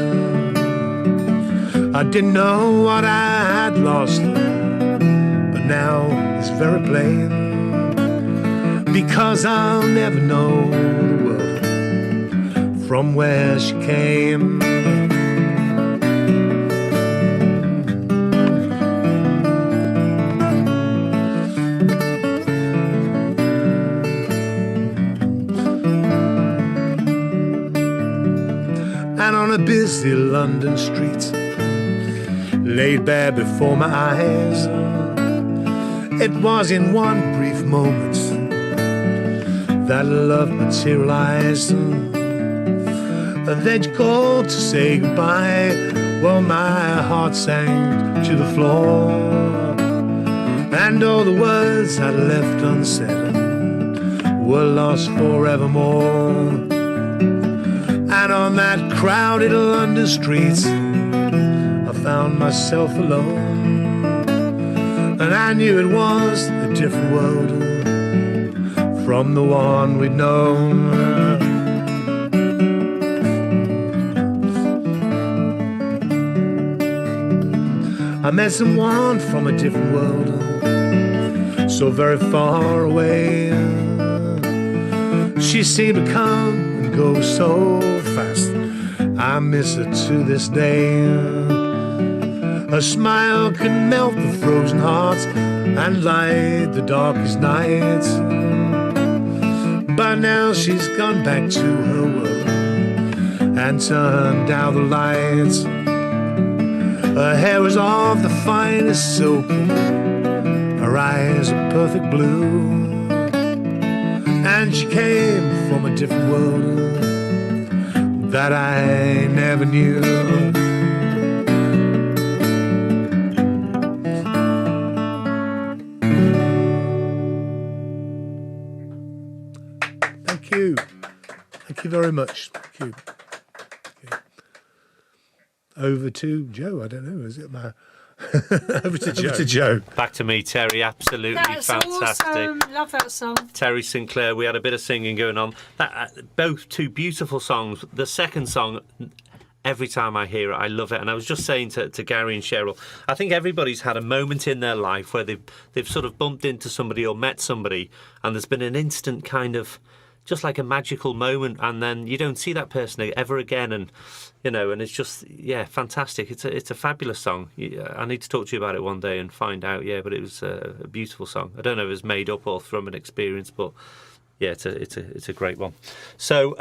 I didn't know what I had lost, but now it's very plain, because I'll never know the world from where she came. And on a busy London street, laid bare before my eyes, it was in one brief moment that love materialized. Then she called to say goodbye. Well, my heart sank to the floor, and all the words I left unsaid were lost forevermore. And on that crowded London street, I found myself alone, and I knew it was a different world from the one we'd known. I met someone from a different world, so very far away. She seemed to come and go so fast. I miss her to this day. Her smile can melt the frozen hearts and light the darkest nights. But now she's gone back to her world and turned out the lights. Her hair was of the finest silk, her eyes a perfect blue, and she came from a different world that I never knew. Thank you. Thank you very much. Thank you. Over to Joe. I don't know. Is it my... Over to Joe. Back to me, Terry. Absolutely That's fantastic. awesome. Love that song. Terry St Clair. We had a bit of singing going on. Both two beautiful songs. The second song, every time I hear it, I love it. And I was just saying to Gary and Sherryl, I think everybody's had a moment in their life where they've sort of bumped into somebody or met somebody, and there's been an instant kind of, just like a magical moment, and then you don't see that person ever again, and and it's just fantastic. It's a fabulous song. I need to talk to you about it one day and find out. But it was a beautiful song. I don't know if it was made up or from an experience, but it's a great one. So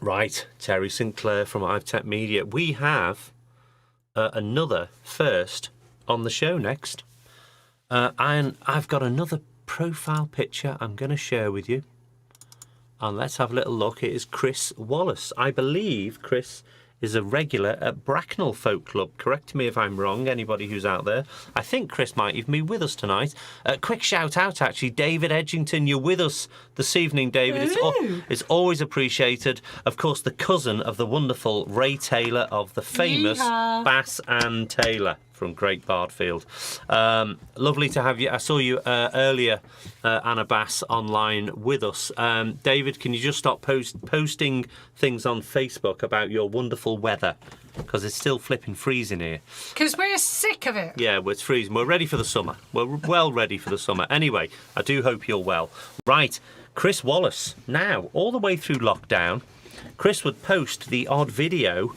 right, Terry St Clair from IveTech Media. We have another first on the show next, and I've got another profile picture I'm going to share with you, and let's have a little look. It is Chris Wallace. I believe Chris is a regular at Bracknell Folk Club. Correct me if I'm wrong, anybody who's out there. I think Chris might even be with us tonight. Quick shout out, actually, David Edgington, you're with us this evening, David. It's always appreciated. Of course, the cousin of the wonderful Ray Taylor of the famous Bass and Taylor from Great Bardfield. Lovely to have you. I saw you earlier, Anna Bass, online with us. David, can you just stop posting things on Facebook about your wonderful weather? Because it's still flipping freezing here. Because we're sick of it. Yeah, it's freezing. We're ready for the summer. We're well ready for the summer. Anyway, I do hope you're well. Right, Chris Wallace. Now, all the way through lockdown, Chris would post the odd video,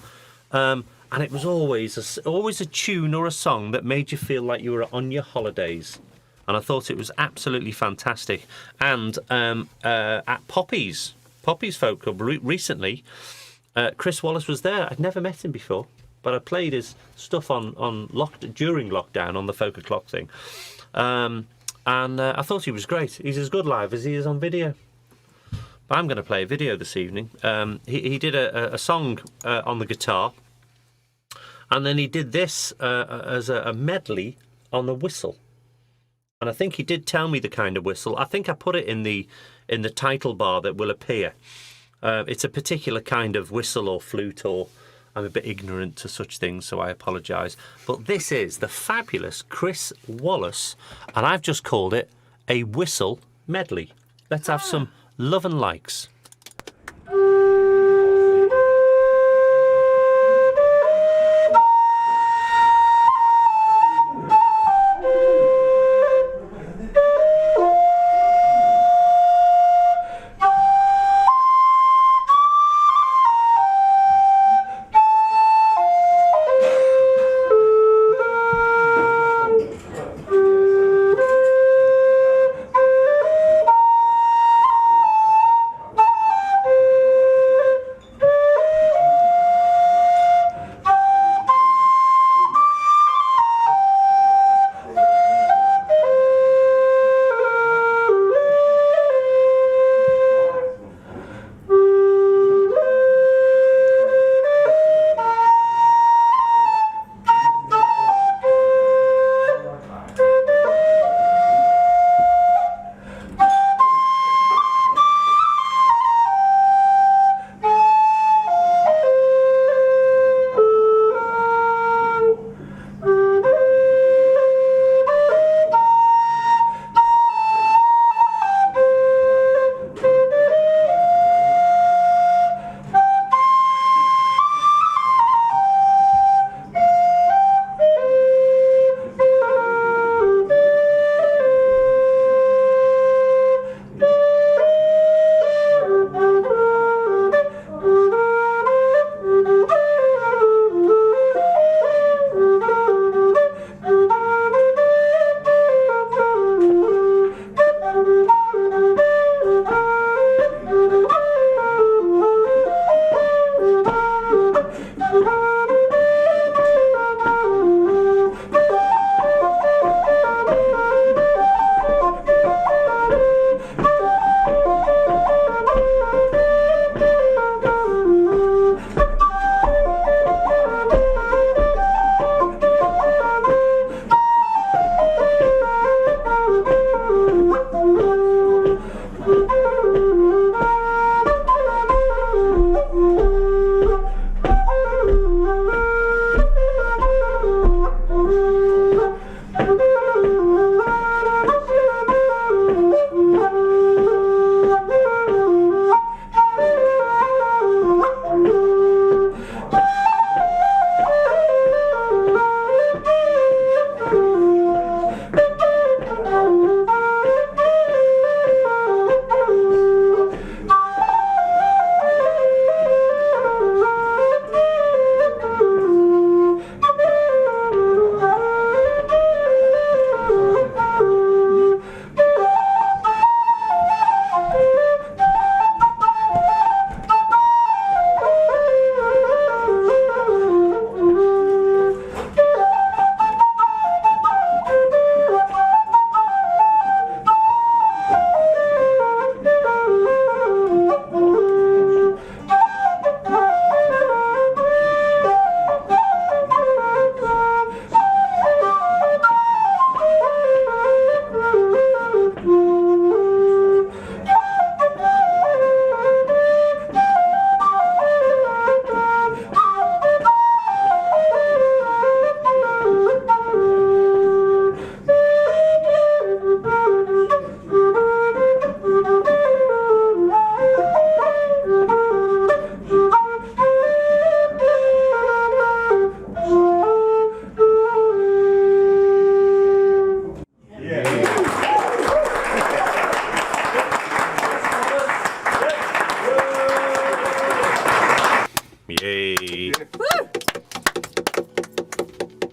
and it was always a tune or a song that made you feel like you were on your holidays. And I thought it was absolutely fantastic. And at Poppy's Folk Club recently, Chris Wallace was there. I'd never met him before, but I played his stuff during lockdown on the FolkOclock thing. And I thought he was great. He's as good live as he is on video. But I'm going to play a video this evening. He did a song on the guitar, and then he did this as a medley on the whistle. And I think he did tell me the kind of whistle. I think I put it in the title bar that will appear. It's a particular kind of whistle or flute, or I'm a bit ignorant to such things, so I apologise. But this is the fabulous Chris Wallace, and I've just called it a whistle medley. Let's have some love and likes.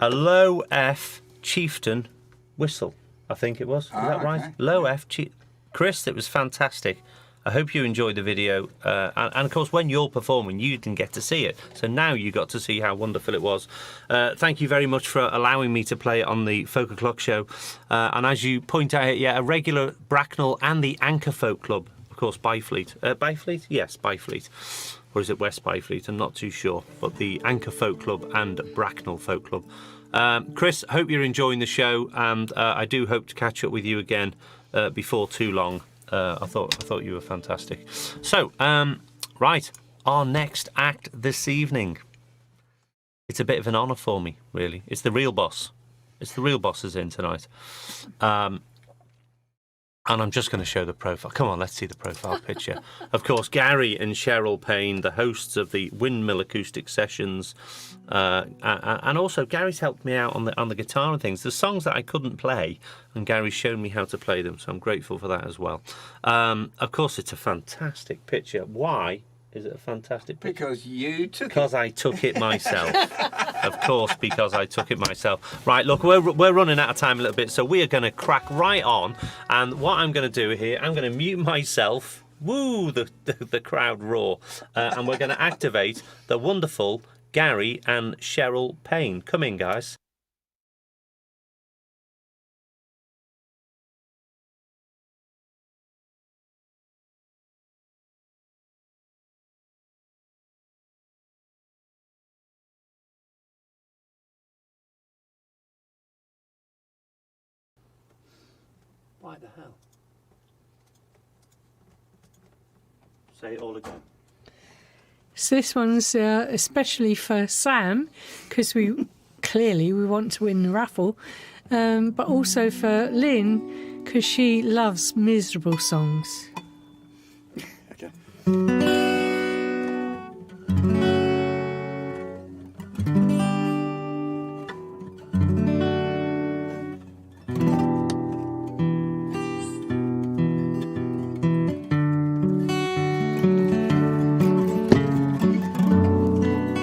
A low F chieftain whistle, I think it was. Is that right? Low F Chris, it was fantastic. I hope you enjoyed the video. And of course, when you're performing, you didn't get to see it. So now you got to see how wonderful it was. Thank you very much for allowing me to play it on the FolkOclock Show. And as you point out, yeah, a regular Bracknell and the Anchor Folk Club, of course, Byfleet. Byfleet? Yes, Byfleet. Or is it West Byfleet? I'm not too sure. But the Anchor Folk Club and Bracknell Folk Club. Chris, hope you're enjoying the show, and I do hope to catch up with you again before too long. I thought you were fantastic. So, right, our next act this evening. It's a bit of an honour for me, really. It's the real boss. It's the real boss is in tonight. And I'm just going to show the profile. Come on, let's see the profile picture. Of course, Gary and Sherryl Payne, the hosts of the Windmill Acoustic Sessions. And also, Gary's helped me out on the guitar and things. The songs that I couldn't play, and Gary's shown me how to play them, so I'm grateful for that as well. Of course, it's a fantastic picture. Why is it a fantastic picture? Because you took it. Because I took it myself. Of course, because I took it myself. Right, look, we're running out of time a little bit, so we are going to crack right on. And what I'm going to do here, I'm going to mute myself. Woo, the crowd roar. And we're going to activate the wonderful Gary and Sherryl Payne. Come in, guys. Why the hell? Say it all again. So this one's especially for Sam, because we want to win the raffle, but also for Lynn, because she loves miserable songs. Okay.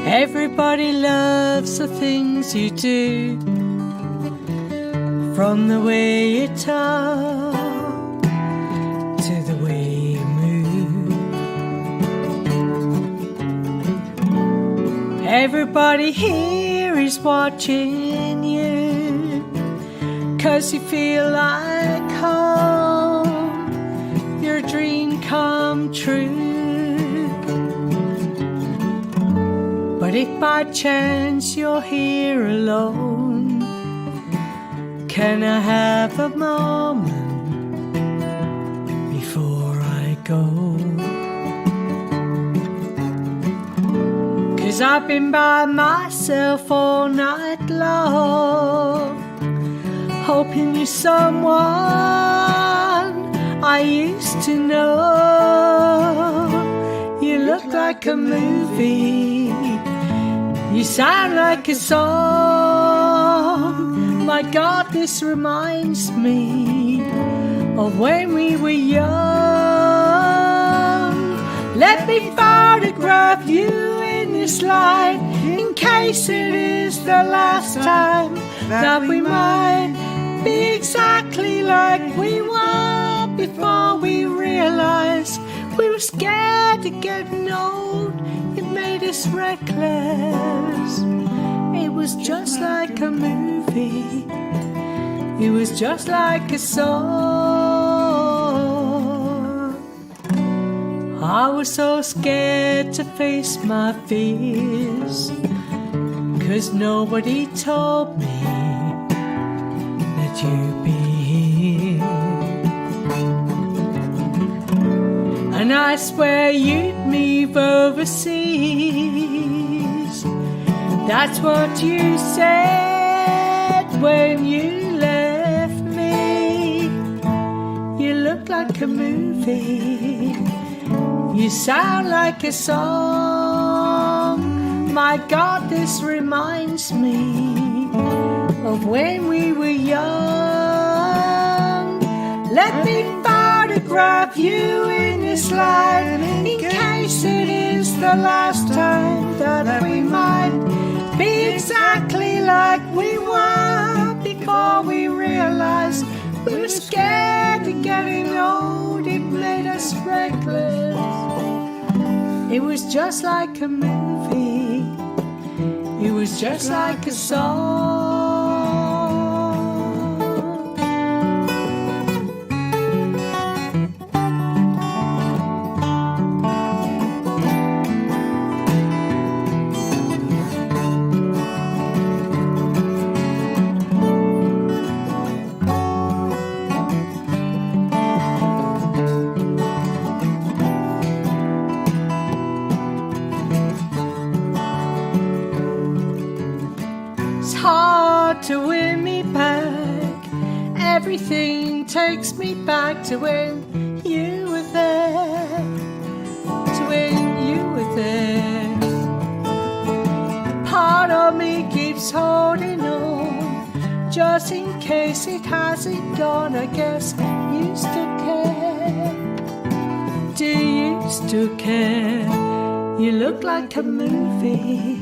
Everybody loves the things you do, from the way you talk to the way you move. Everybody here is watching you, 'cause you feel like home, your dream come true. But if by chance you're here alone, can I have a moment before I go? 'Cause I've been by myself all night long, hoping you're someone I used to know. You look like a movie, you sound like a song. My God, this reminds me of when we were young. Let me photograph you in this light, in case it is the last time that we might be exactly like we were before we realized we were scared of getting old. It made us reckless. It was just like a movie, it was just like a song. I was so scared to face my fears, 'cause nobody told me that you'd be here. And I swear you'd move overseas. That's what you said when you left me. You look like a movie, you sound like a song. My God, this reminds me of when we were young. Let me photograph you in this light, in case it is the last time that we might be exactly like we were before we realized we were scared of getting old. It made us reckless. It was just like a movie, it was just like a song. To win me back, everything takes me back to when you were there, to when you were there. Part of me keeps holding on, just in case it hasn't gone. I guess you still care. Do you still care? You look like a movie,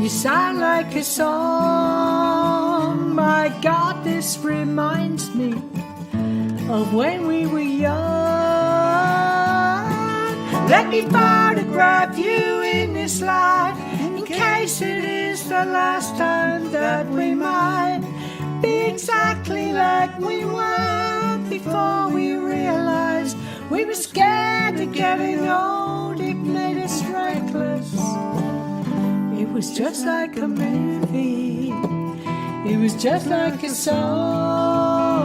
you sound like a song. My God, this reminds me of when we were young. Let me photograph you in this light, in case it is the last time that we might be exactly like we were before we realized we were scared of getting old. It made us reckless. It was just like a movie, it was just like a song.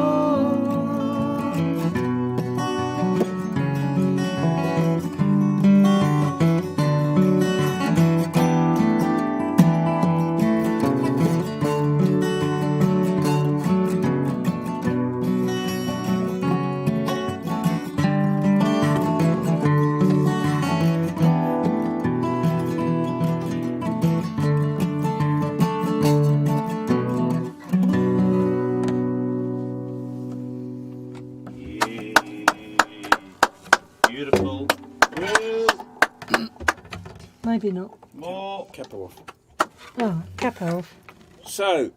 Maybe not. More. Cap off. Oh, cap off. So,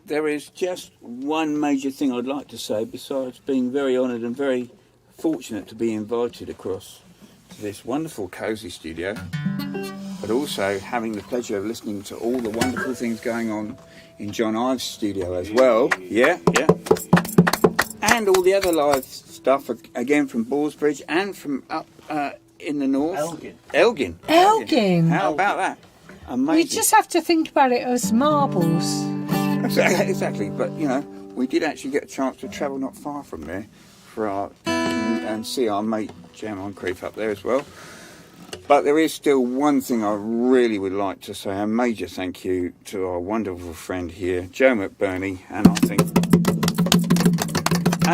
there is just one major thing I'd like to say, besides being very honoured and very fortunate to be invited across to this wonderful cosy studio. But but also having the pleasure of listening to all the wonderful things going on in John Ive's studio as well. Yeah. And all the other live stuff, again, from Ballsbridge and from up in the north. Elgin. How about that? Amazing. We just have to think about it as marbles. Exactly, but you know, we did actually get a chance to travel not far from there and see our mate Jan Moncrief up there as well. But there is still one thing I really would like to say, a major thank you to our wonderful friend here, Joe McBurney, and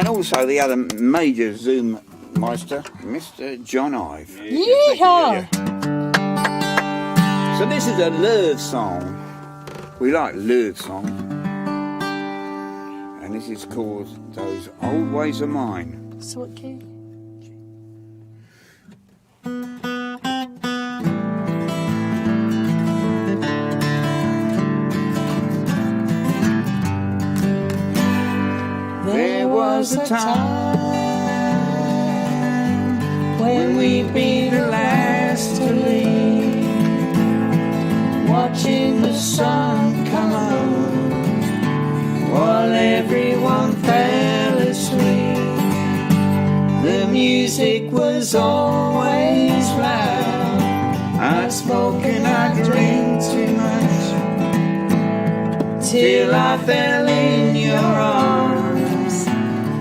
also the other major Zoom Meister, Mr. John Ive. Yeehaw! So this is a love song. We like love songs. And this is called Those Old Ways of Mine. So what key? There was a time when we'd be the last to leave, watching the sun come up while everyone fell asleep. The music was always loud. I'd smoke and I'd drink too much till I fell in your arms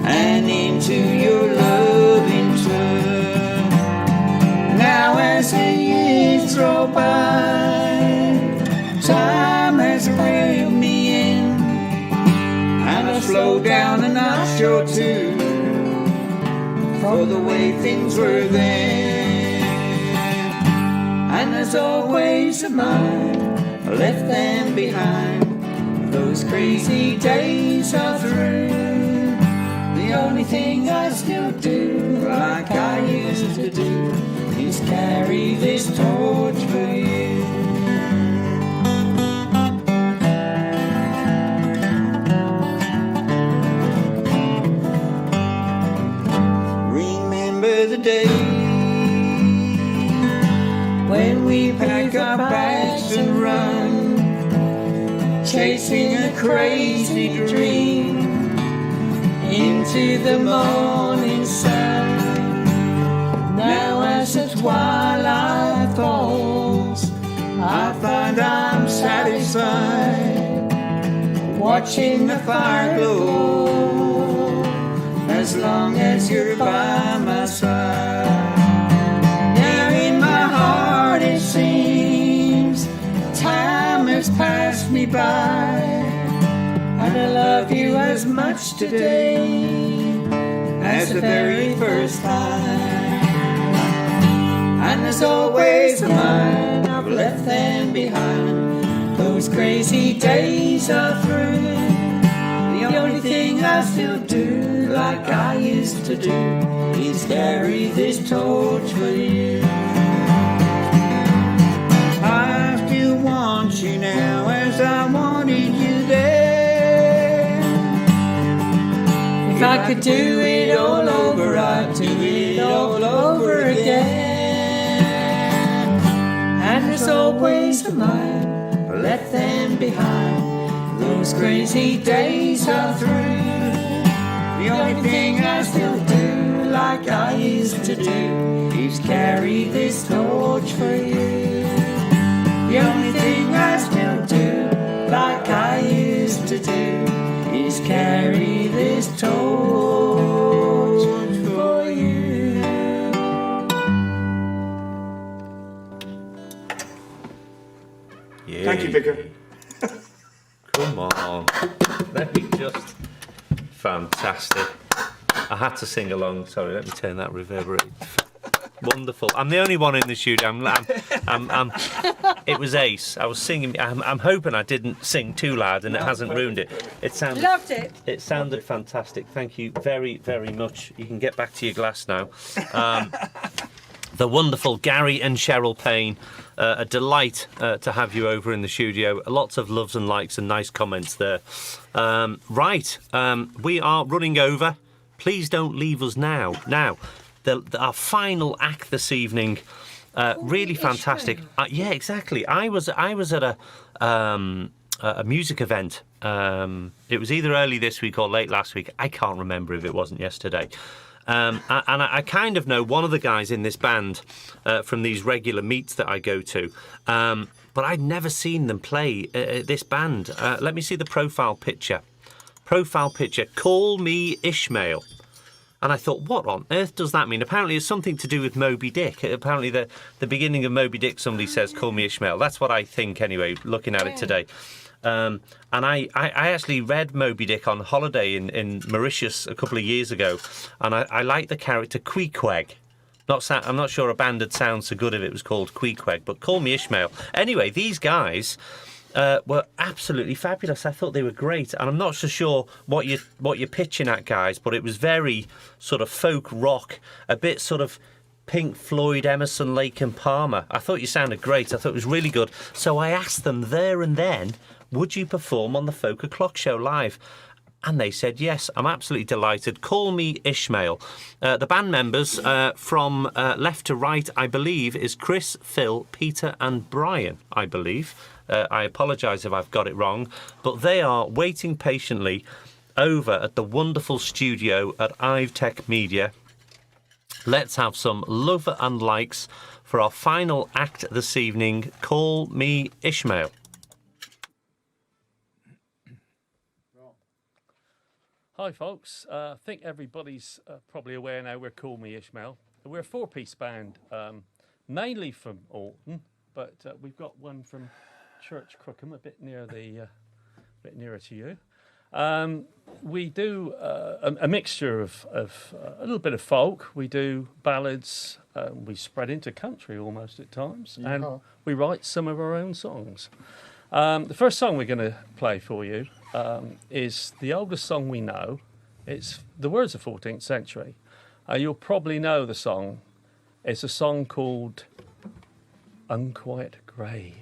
and into your loving turn. Now as the years roll by, time has reeled me in, and I slow down a notch or two for the way things were then. And there's always a mine, I left them behind. Those crazy days are through. The only thing I still do, like I used to do, is carry this torch for you. Remember the day when we pack our bags and run, chasing a crazy dream into the morning sun. Now as the twilight falls, I find I'm satisfied watching the fire glow, as long as you're by my side. Now in my heart it seems time has passed me by, and I love you as much today as the very first time. And there's always a mine, I've left them behind. Those crazy days are through. The only thing I still do, like I used to do, is carry this torch for you. I still want you now as I wanted you then. If I could do it all over, I'd do it all over again. And there's always a mine, I left them behind. Those crazy days are through. The only thing I still do, like I used to do, is carry this torch for you. The only thing I still do, like I used to do, is carry this torch for you. Yeah. Thank you, Vicar. Come on. Let me just... Fantastic. I had to sing along. Sorry, let me turn that reverberate. Wonderful. I'm the only one in the studio. It was ace. I was singing. I'm hoping I didn't sing too loud and it hasn't ruined it. Loved it. It sounded fantastic. Thank you very, very much. You can get back to your glass now. The wonderful Gary and Sherryl Payne. A delight to have you over in the studio. Lots of loves and likes and nice comments there. Right, we are running over. Please don't leave us now. Now, our final act this evening Really fantastic. Yeah, exactly. I was at a music event. It was either early this week or late last week. I can't remember if it wasn't yesterday. And I kind of know one of the guys in this band from these regular meets that I go to. But I'd never seen them play this band. Let me see the profile picture. Profile picture. Call Me Ishmael. And I thought, what on earth does that mean? Apparently it's something to do with Moby Dick. Apparently the beginning of Moby Dick, somebody says, call me Ishmael. That's what I think anyway, looking at it today. And I actually read Moby Dick on holiday in Mauritius a couple of years ago. And I like the character Queequeg. I'm not sure a band would sound so good if it was called Queequeg, but Call Me Ishmael. Anyway, these guys were absolutely fabulous. I thought they were great, and I'm not so sure what you're pitching at, guys, but it was very sort of folk rock, a bit sort of Pink Floyd, Emerson, Lake and Palmer. I thought you sounded great. I thought it was really good. So I asked them there and then, would you perform on the FolkOclock Show live? And they said yes. I'm absolutely delighted. Call Me Ishmael. The band members from left to right, I believe, is Chris, Phil, Peter and Brian, I believe. I apologise if I've got it wrong. But they are waiting patiently over at the wonderful studio at IveTech Media. Let's have some love and likes for our final act this evening. Call Me Ishmael. Hi folks, I think everybody's probably aware now we're Call Me Ishmael. We're a four-piece band, mainly from Alton, but we've got one from Church Crookham, a bit nearer to you. We do a mixture of a little bit of folk. We do ballads. We spread into country almost at times, and we write some of our own songs. The first song we're going to play for you is the oldest song we know. It's the words of 14th century. You'll probably know the song. It's a song called Unquiet Grave.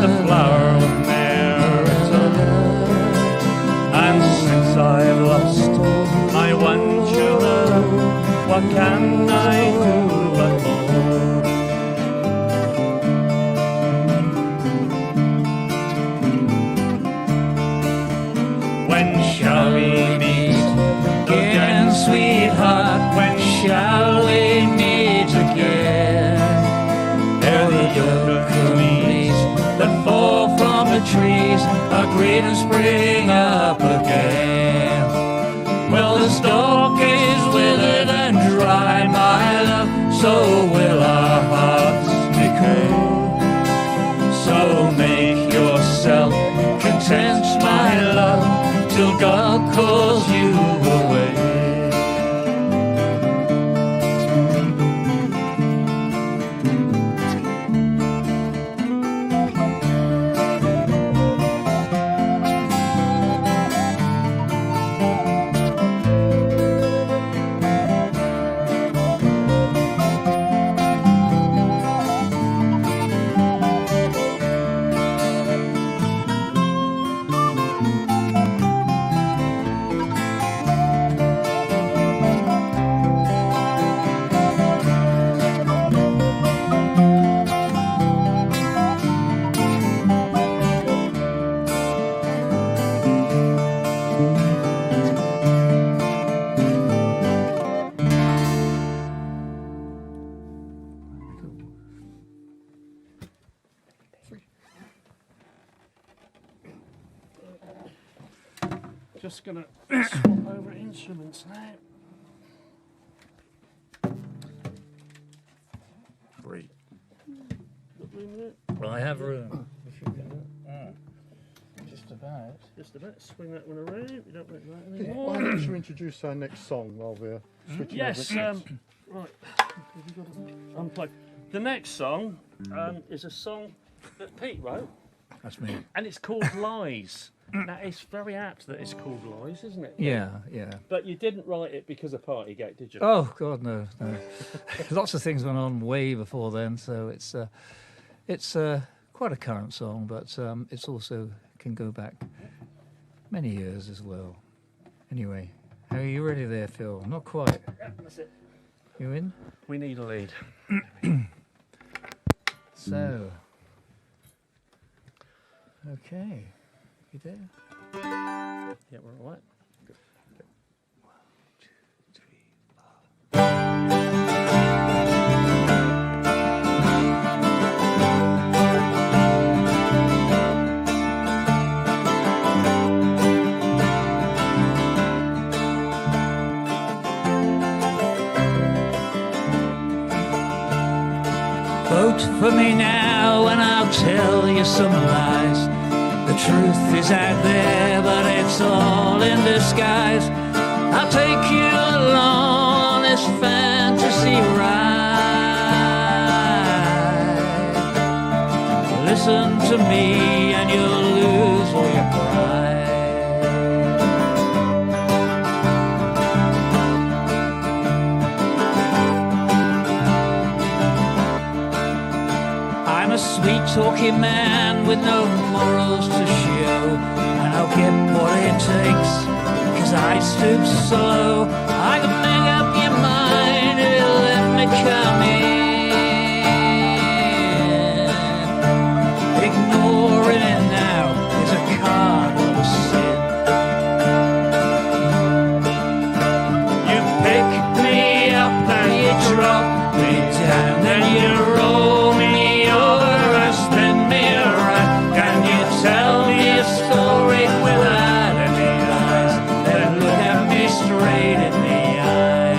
the flower of Meriton. And since I've lost my one true love, what can I do but mourn? When shall we meet again, sweetheart? When shall we meet again? Ere the young leaves that fall from the trees are green and spring up again. Well, the stalk is withered and dry, my love, so will our hearts be cold. So make yourself content, my love, till God calls you away. Just gonna swap over instruments now. 3. Well, I have room. If you can. Just about. Just about. Swing that one around. You don't like that anymore. Why don't you introduce our next song while we're switching Yes. over? Right. Have you got to unplug? The next song is a song that Pete wrote. That's me. And it's called Lies. Now, it's very apt that it's called Lies, isn't it? Yeah, yeah. But you didn't write it because of Partygate, did you? Oh God, no, no. Lots of things went on way before then, so it's quite a current song, but it's also can go back many years as well. Anyway, are you ready there, Phil? Not quite. Yeah, that's it. You in? We need a lead. So, okay, you there? Yeah, we're all right. Good. Good. 1, 2, 3, 4. Vote for me now and I'll tell you some lies. The truth is out there, but it's all in disguise. I'll take you along on this fantasy ride. Listen to me and you'll lose all your pride. I'm a sweet-talking man with no morals to show, and I'll get what it takes, 'cause I stoop so low. I can make up your mind if you let me come in. Ignoring it now is a cardinal sin. You pick me up and you drop me down, then you roll me over and spin me around. Can you tell me a story without any lies? Then look at me straight in the eye.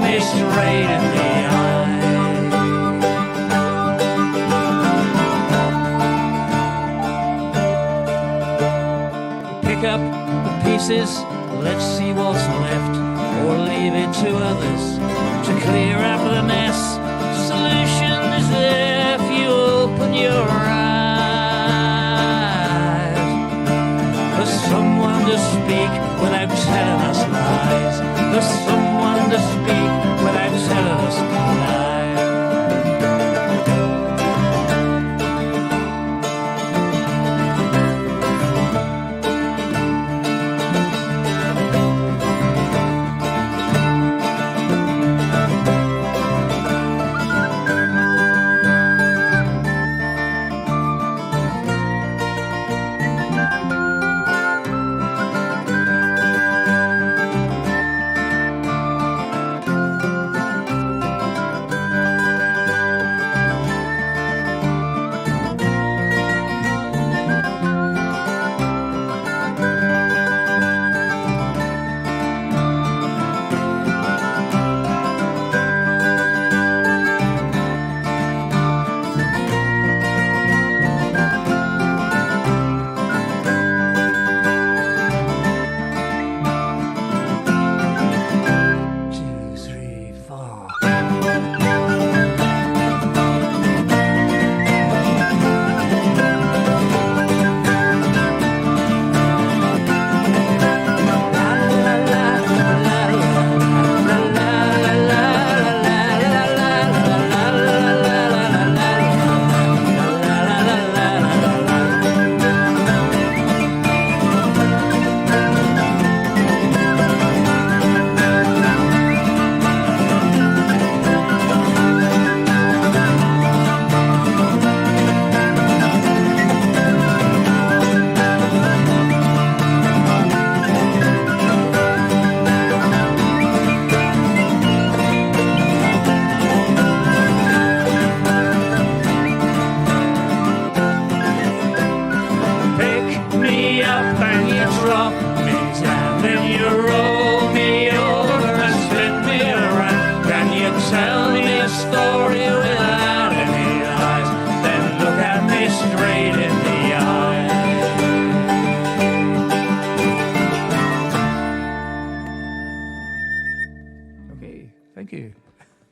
me straight in the eye. Pick up the pieces, let's see what's left, or leave it to others to clear up the mess. Solution is there if you open your eyes. For someone to speak without telling us lies. For someone to speak without telling us lies.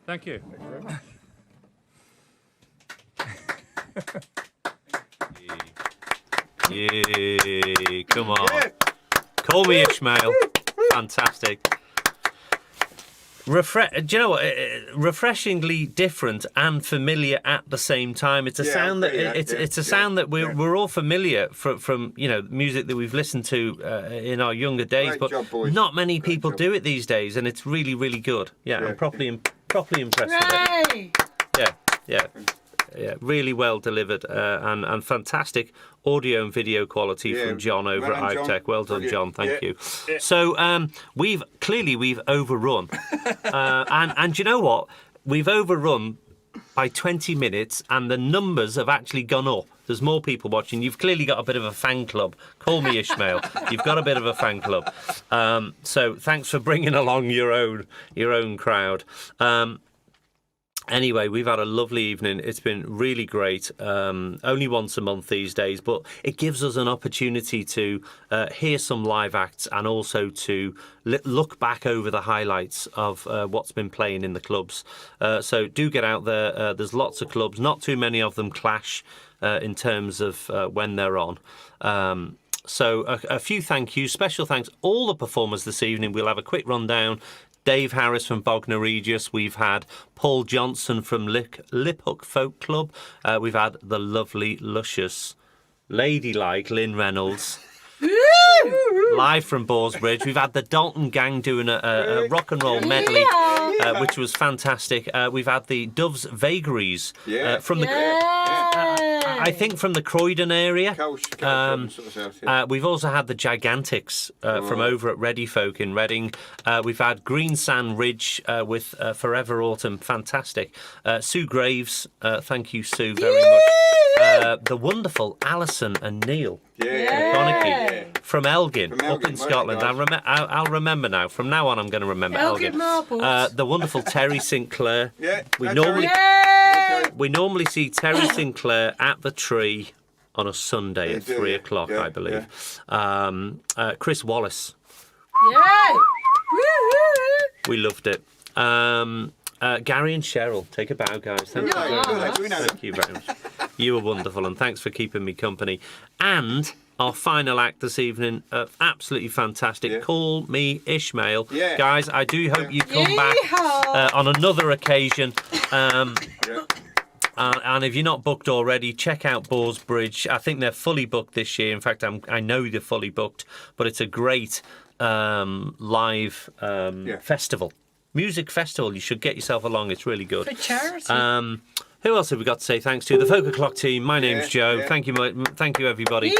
Thank you. Yeah, come on. Call me Ishmael. Fantastic. Do you know what? Refreshingly different and familiar at the same time. It's a sound that it's a sound that we're all familiar from music that we've listened to in our younger days, but not many people do it these days, and it's really, really good. Yeah, I'm properly impressed with it. Yeah, really well delivered and fantastic audio and video quality from John over at IveTech. Well done, John. Thank you. Yeah. So we've overrun, and you know what? We've overrun by 20 minutes, and the numbers have actually gone up. There's more people watching. You've clearly got a bit of a fan club. Call me Ishmael. You've got a bit of a fan club. So thanks for bringing along your own crowd. Anyway, we've had a lovely evening. It's been really great. Only once a month these days, but it gives us an opportunity to hear some live acts and also to look back over the highlights of what's been playing in the clubs. So do get out there. There's lots of clubs. Not too many of them clash in terms of when they're on. So a few thank yous. Special thanks all the performers this evening. We'll have a quick rundown. Dave Harris from Bognor Regis. We've had Paul Johnson from Liphook Folk Club. We've had the lovely, luscious, ladylike Lynne Reynolds. Live from Borsbridge. We've had the Dalton Gang doing a rock and roll medley, which was fantastic. We've had the Doves Vagaries from I think from the Croydon area. We've also had the Jigantics from over at Ready Folk in Reading. We've had Greensand Ridge with Forever Autumn. Fantastic. Sue Graves. Thank you, Sue, very much. the wonderful Alison and Neil MacConnachie from Elgin, up in Scotland. I'll remember now. From now on, I'm going to remember Elgin. The wonderful Terry St Clair. We normally see Terry St Clair at the Tree on a Sunday at 3 o'clock, I believe. Chris Wallace. Yay! We loved it. Gary and Sherryl, take a bow, guys. Thank you very much. You were wonderful, and thanks for keeping me company. And our final act this evening, absolutely fantastic. Call Me Ishmael. Guys, I do hope you come back on another occasion. And if you're not booked already, check out Boars Bridge. I think they're fully booked this year. In fact, I know they're fully booked, but it's a great live festival. Music festival. You should get yourself along. It's really good. For charity. Who else have we got to say thanks to? The FolkOclock team. My name's Joe. Thank you, everybody.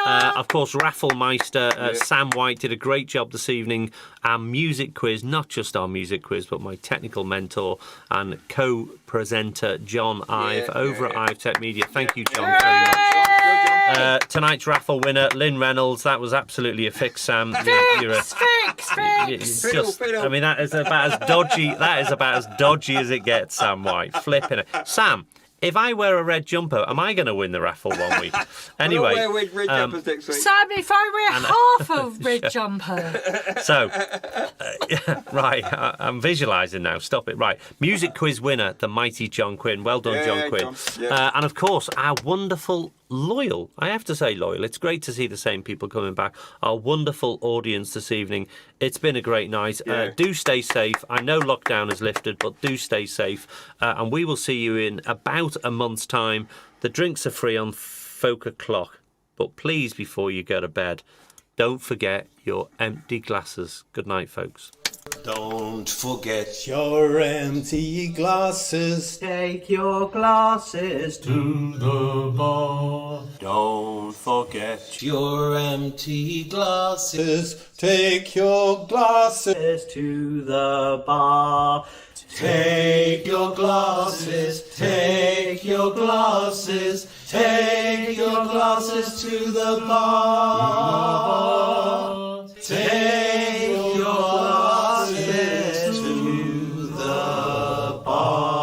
Of course, Rafflemeister, Sam White did a great job this evening. Our music quiz, not just our music quiz, but my technical mentor and co-presenter, John Ive, over at IveTech Media. Thank you, John, very much. Tonight's raffle winner, Lynne Reynolds. That was absolutely a fix, Sam. Fix. I mean, that is about as dodgy as it gets, Sam White. Flipping it. Sam, if I wear a red jumper, am I going to win the raffle one week? Anyway, we'll wear red jumpers next week. Sam, if I wear half a red jumper. So, right, I'm visualising now. Stop it. Right, music quiz winner, the mighty John Quinn. Well done, John Quinn. And of course, our wonderful, loyal, I have to say loyal, it's great to see the same people coming back. Our wonderful audience this evening. It's been a great night. Do stay safe. I know lockdown is lifted, but do stay safe. And we will see you in about a month's time. The drinks are free on FolkOclock. But please, before you go to bed, don't forget your empty glasses. Good night, folks. Don't forget your empty glasses. Take your glasses to the bar. Don't forget your empty glasses. Take your glasses to the bar. Take your glasses. Take your glasses. Take your glasses to the bar. Take your glasses to the bar.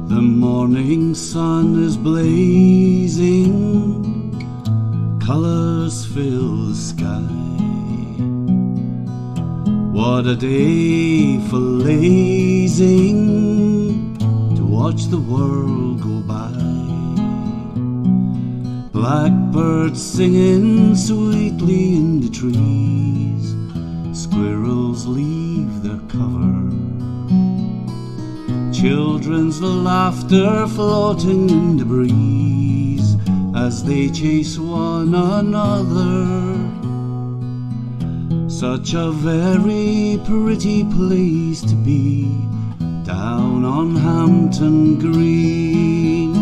The morning sun is blazing, colours fill the sky. What a day for lazing, to watch the world go by. Blackbirds singing sweetly in the trees, squirrels leave their cover. Children's laughter floating in the breeze as they chase one another. Such a very pretty place to be, down on Hampton Green.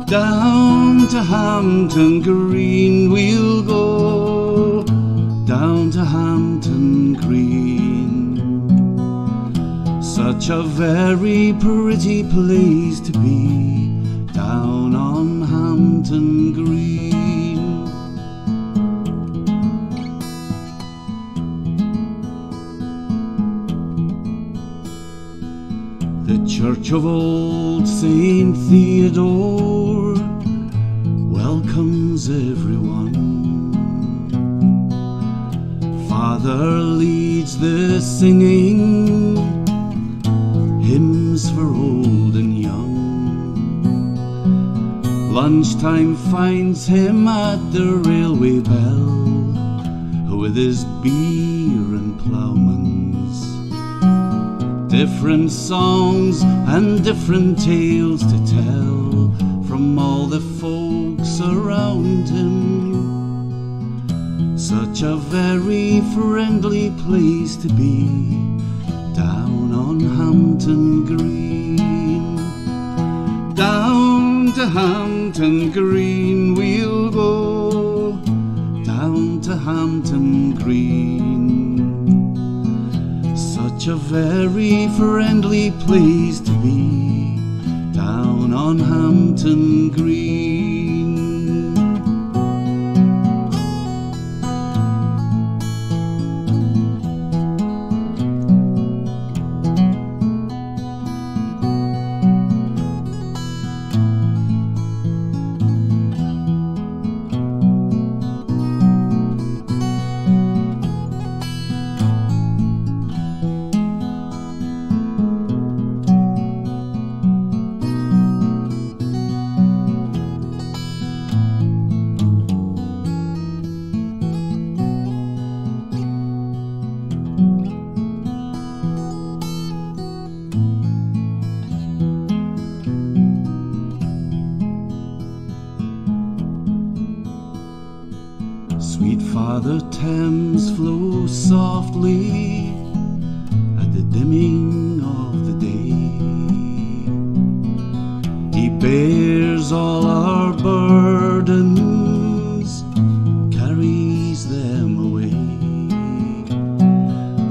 Down to Hampton Green we'll go, down to Hampton Green. Such a very pretty place to be, down on Hampton Green. The church of old St Theodore welcomes everyone. Father leads the singing, hymns for old and young. Lunchtime finds him at the railway bell, with his beer and ploughman's. Different songs and different tales to tell from all the folks around him. Such a very friendly place to be, down on Hampton Green. Down to Hampton Green we'll go, down to Hampton Green. Such a very friendly place to be, down on Hampton Green. Sweet Father Thames flows softly at the dimming of the day. He bears all our burdens, carries them away.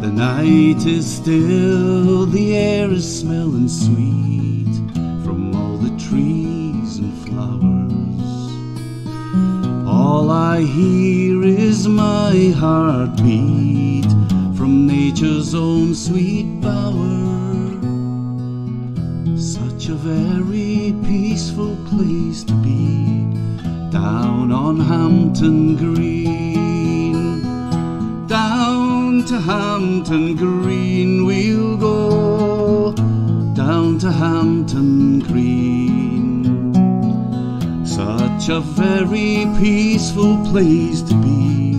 The night is still, the air is smelling sweet from all the trees and flowers. All I hear is my heartbeat from nature's own sweet bower. Such a very peaceful place to be, down on Hampton Green. Down to Hampton Green we'll go, down to Hampton Green. Such a very peaceful place to be,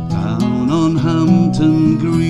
down on Hampton Green.